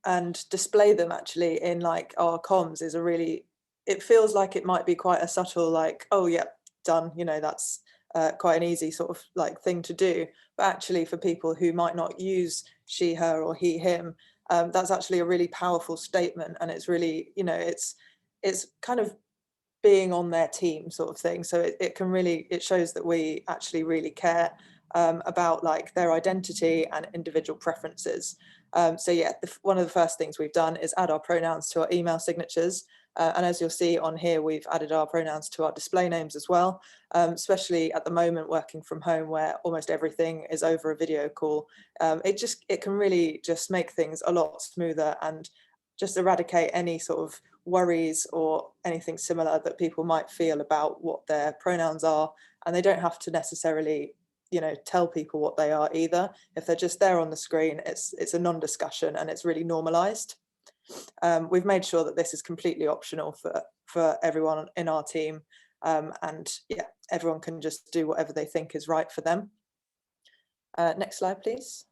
and display them actually in like our comms is it feels like it might be quite a subtle, like, oh yeah, done, you know, that's quite an easy sort of like thing to do. But actually for people who might not use she, her, or he, him, that's actually a really powerful statement. And it's really, you know, it's kind of being on their team sort of thing. So it shows that we actually really care about like their identity and individual preferences. So yeah, one of the first things we've done is add our pronouns to our email signatures. And as you'll see on here, we've added our pronouns to our display names as well, especially at the moment working from home where almost everything is over a video call. It can really just make things a lot smoother and just eradicate any sort of worries or anything similar that people might feel about what their pronouns are. And they don't have to necessarily, you know, tell people what they are either. If they're just there on the screen, it's a non-discussion and it's really normalized. We've made sure that this is completely optional for everyone in our team, and yeah, everyone can just do whatever they think is right for them. Next slide, please.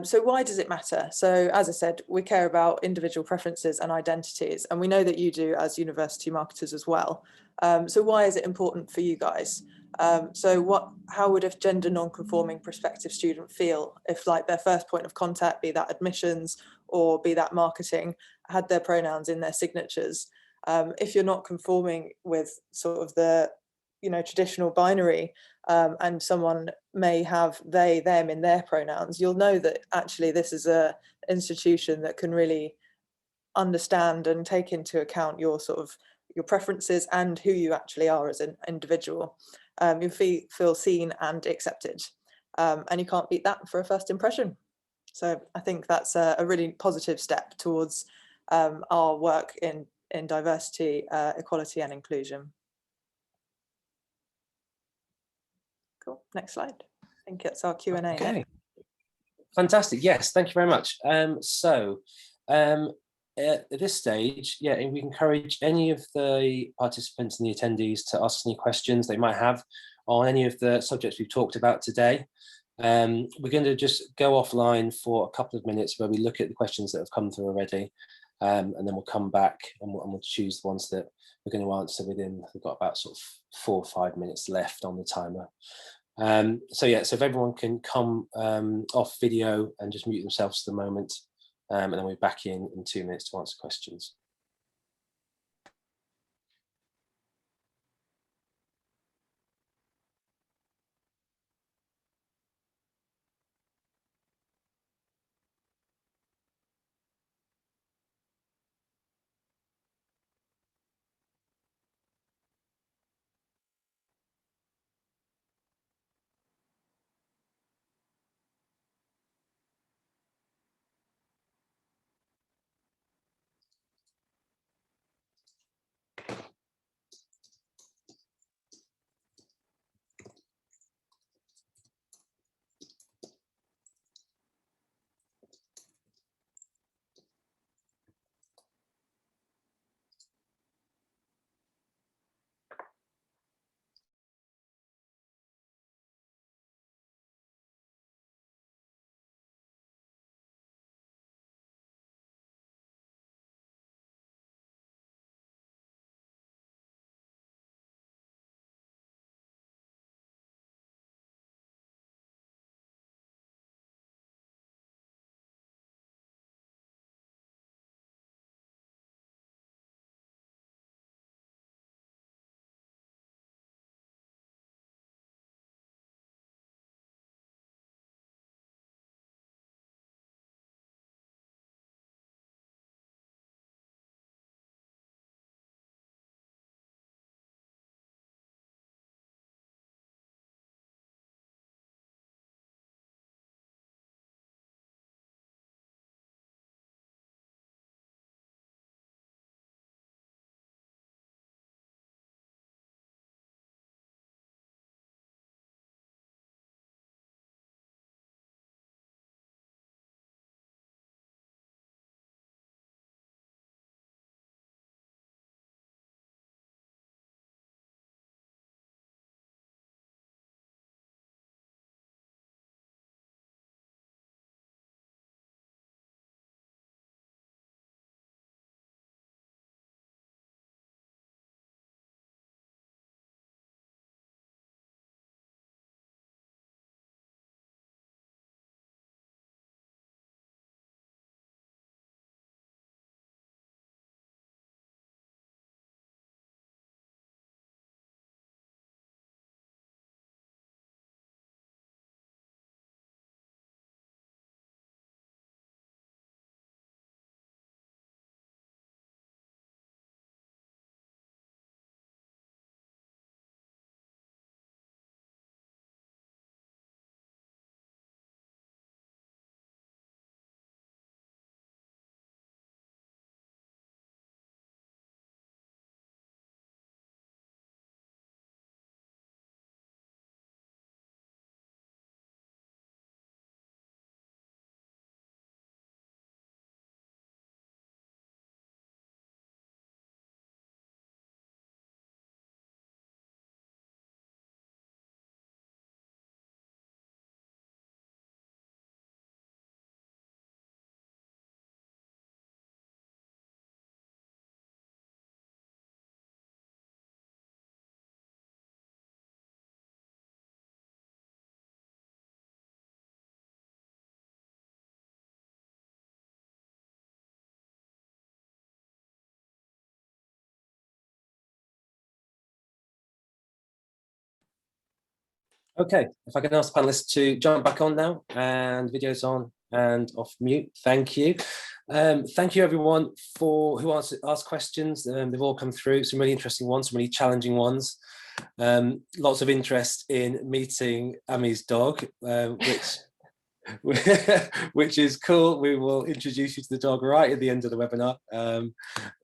So why does it matter? So as I said, we care about individual preferences and identities, and we know that you do as university marketers as well. So why is it important for you guys? How would a gender non-conforming prospective student feel if like their first point of contact, be that admissions or be that marketing, had their pronouns in their signatures? If you're not conforming with sort of the, you know, traditional binary, and someone may have they, them in their pronouns, you'll know that actually this is an institution that can really understand and take into account your sort of your preferences and who you actually are as an individual. You feel seen and accepted, and you can't beat that for a first impression. So I think that's a really positive step towards our work in diversity, equality and inclusion. Cool, next slide. I think it's our Q&A. Okay, fantastic. Yes, thank you very much. At this stage, yeah, we encourage any of the participants and the attendees to ask any questions they might have on any of the subjects we've talked about today. We're going to just go offline for a couple of minutes where we look at the questions that have come through already, and then we'll come back and we'll choose the ones that we're going to answer within. We've got about sort of 4 or 5 minutes left on the timer. So yeah, so if everyone can come off video and just mute themselves for the moment, and then we're back in 2 minutes to answer questions. Okay, if I can ask the panelists to jump back on now, and videos on and off mute. Thank you. Thank you everyone who asked questions. They've all come through, some really interesting ones, some really challenging ones. Lots of interest in meeting Ami's dog, which is cool. We will introduce you to the dog right at the end of the webinar,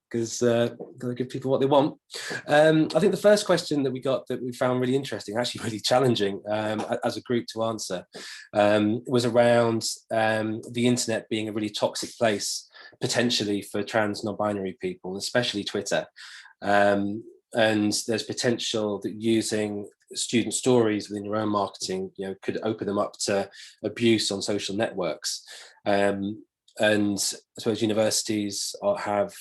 because gotta give people what they want. I think the first question that we found really interesting, actually really challenging as a group to answer, was around the internet being a really toxic place potentially for trans non-binary people, especially Twitter. And there's potential that using student stories within your own marketing, could open them up to abuse on social networks. And I suppose universities have,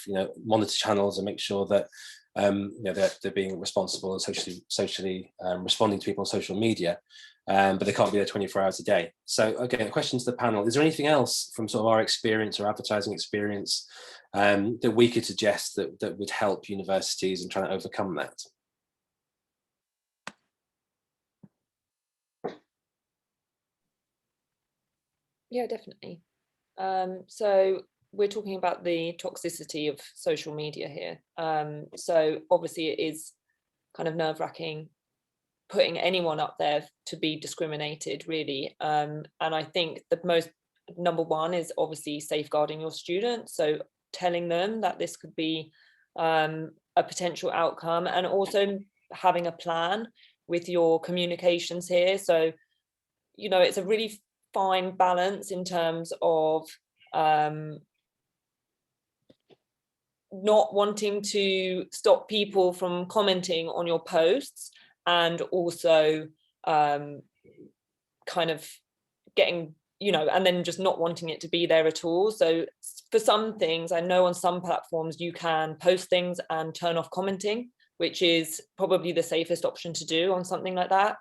monitor channels and make sure that they're being responsible and socially responding to people on social media, but they can't be there 24 hours a day. So again, a question to the panel: is there anything else from sort of our experience or advertising experience that we could suggest that would help universities in trying to overcome that? Yeah, definitely. So we're talking about the toxicity of social media here. So obviously it is kind of nerve-wracking putting anyone up there to be discriminated, really. And I think the most number one is obviously safeguarding your students. So telling them that this could be a potential outcome, and also having a plan with your communications here. So, it's a really fine balance in terms of not wanting to stop people from commenting on your posts, and also kind of getting, and then just not wanting it to be there at all. So for some things, I know on some platforms you can post things and turn off commenting, which is probably the safest option to do on something like that.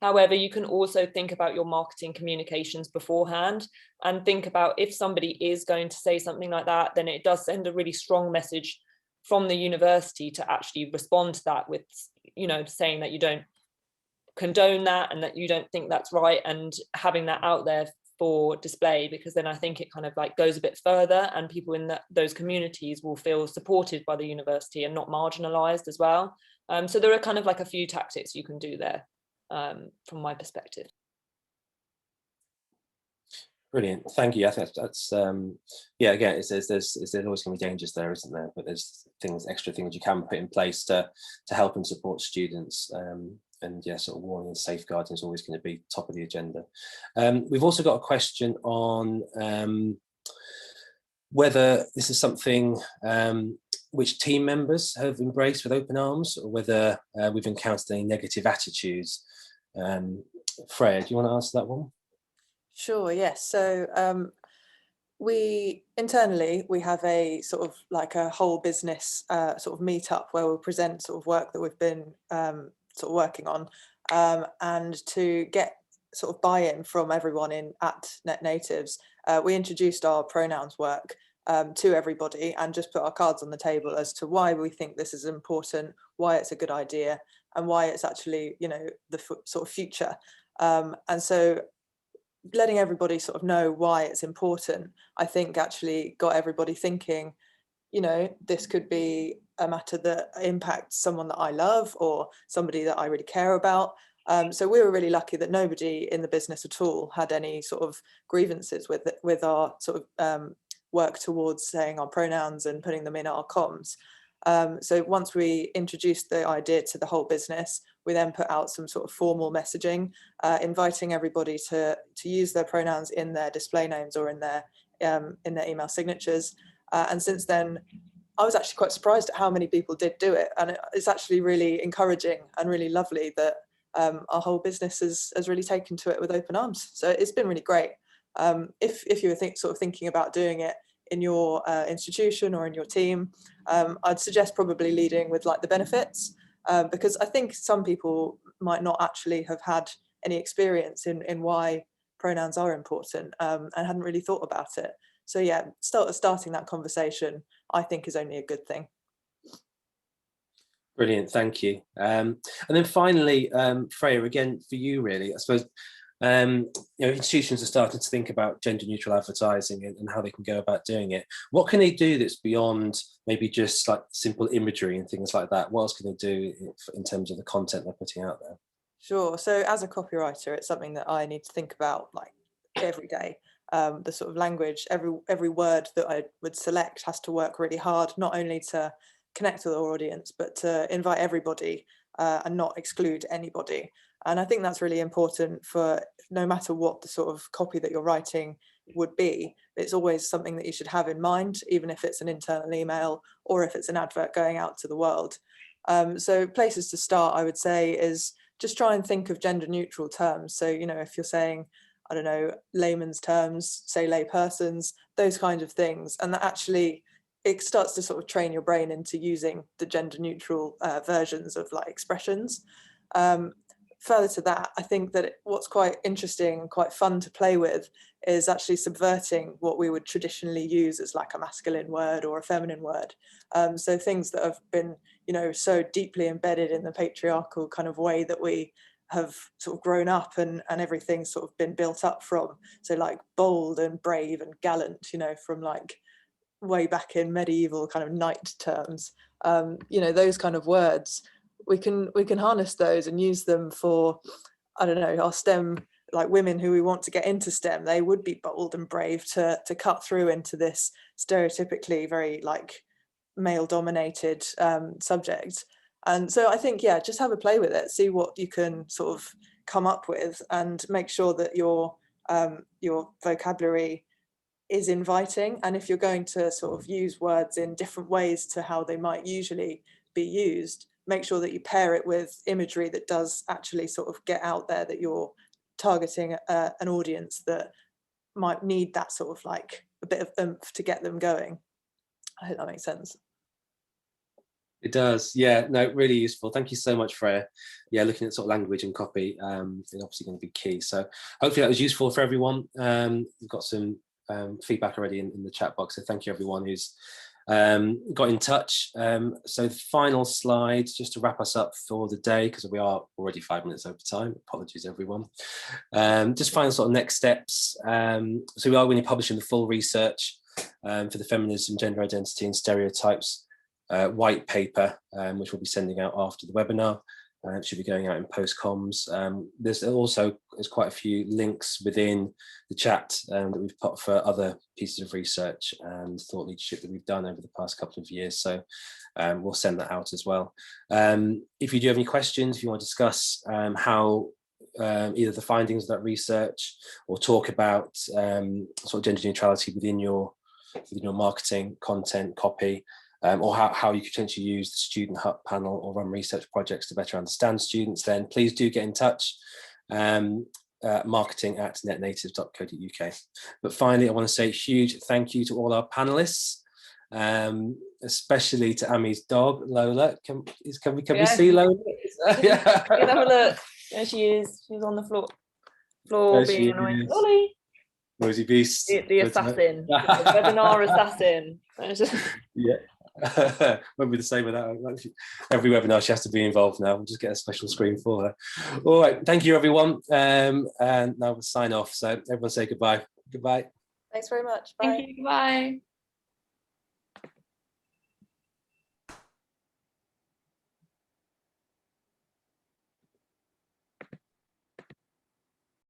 However, you can also think about your marketing communications beforehand and think about, if somebody is going to say something like that, then it does send a really strong message from the university to actually respond to that with, saying that you don't condone that and that you don't think that's right, and having that out there for display, because then I think it kind of like goes a bit further, and people in those communities will feel supported by the university and not marginalized as well. So there are kind of like a few tactics you can do there. From my perspective. Brilliant, thank you. I think that's yeah. Again, there's always going to be dangers there, isn't there? But there's extra things you can put in place to help and support students. And yeah, sort of warning and safeguarding is always going to be top of the agenda. We've also got a question on whether this is something which team members have embraced with open arms, or whether we've encountered any negative attitudes. Freya, do you want to answer that one? Sure, yes. So we internally, we have a sort of like a whole business sort of meetup where we'll present sort of work that we've been sort of working on, and to get sort of buy-in from everyone at Net Natives, we introduced our pronouns work to everybody and just put our cards on the table as to why we think this is important, why it's a good idea, and why it's actually, the sort of future. And so letting everybody sort of know why it's important, I think actually got everybody thinking, this could be a matter that impacts someone that I love or somebody that I really care about. So we were really lucky that nobody in the business at all had any sort of grievances with our sort of work towards saying our pronouns and putting them in our comms. So once we introduced the idea to the whole business, we then put out some sort of formal messaging, inviting everybody to use their pronouns in their display names or in their email signatures. And since then, I was actually quite surprised at how many people did do it. And it's actually really encouraging and really lovely that our whole business has really taken to it with open arms. So it's been really great. If you were sort of thinking about doing it in your institution or in your team, I'd suggest probably leading with like the benefits, because I think some people might not actually have had any experience in why pronouns are important, and hadn't really thought about it. So yeah, starting that conversation, I think, is only a good thing. Brilliant, thank you. And then finally, Freya, again for you really, I suppose, institutions are starting to think about gender neutral advertising and how they can go about doing it. What can they do that's beyond maybe just like simple imagery and things like that? What else can they do in terms of the content they're putting out there? Sure. So as a copywriter, it's something that I need to think about like every day. The sort of language, every word that I would select has to work really hard, not only to connect with our audience, but to invite everybody and not exclude anybody. And I think that's really important for no matter what the sort of copy that you're writing would be. It's always something that you should have in mind, even if it's an internal email or if it's an advert going out to the world. So places to start, I would say, is just try and think of gender neutral terms. So, you know, if you're saying, I don't know, layman's terms, say lay persons, those kinds of things. And that actually, it starts to sort of train your brain into using the gender neutral versions of like expressions. Further to that, I think that what's quite interesting and quite fun to play with is actually subverting what we would traditionally use as like a masculine word or a feminine word. So things that have been, you know, so deeply embedded in the patriarchal kind of way that we have sort of grown up and everything's sort of been built up from. So like bold and brave and gallant, you know, from like way back in medieval kind of knight terms, you know, those kind of words. We can harness those and use them for, I don't know, our STEM, like women who we want to get into STEM, they would be bold and brave to cut through into this stereotypically very like male dominated subject. And so I think, yeah, just have a play with it, see what you can sort of come up with and make sure that your vocabulary is inviting. And if you're going to sort of use words in different ways to how they might usually be used, make sure that you pair it with imagery that does actually sort of get out there, that you're targeting an audience that might need that sort of like a bit of oomph to get them going. I hope that makes sense. It does, yeah, no, really useful. Thank you so much, Freya. Yeah, looking at sort of language and copy is obviously going to be key. So hopefully that was useful for everyone. We've got some feedback already in the chat box, so thank you everyone who's got in touch. So the final slide, just to wrap us up for the day, because we are already 5 minutes over time. Apologies, everyone. Just final sort of next steps. So we are going to be publishing the full research for the feminism, gender identity and stereotypes white paper, which we'll be sending out after the webinar. It should be going out in post-comms. There's quite a few links within the chat that we've put for other pieces of research and thought leadership that we've done over the past couple of years. So we'll send that out as well. If you do have any questions, if you want to discuss how either the findings of that research or talk about sort of gender neutrality within your marketing, content, copy, or how you could potentially use the Student Hub panel or run research projects to better understand students, then please do get in touch. Marketing@netnatives.co.uk. But finally, I want to say a huge thank you to all our panelists, especially to Ami's dog, Lola. Can we see Lola? Yeah. Have a look. There she is. She's on the floor being annoying. Lolly. Noisy beast. The assassin. The webinar assassin. Yeah. Won't be the same with that. Every webinar she has to be involved now. We'll just get a special screen for her. All right, thank you everyone. And now we'll sign off. So everyone say goodbye. Goodbye. Thanks very much. Bye. Thank you. Bye.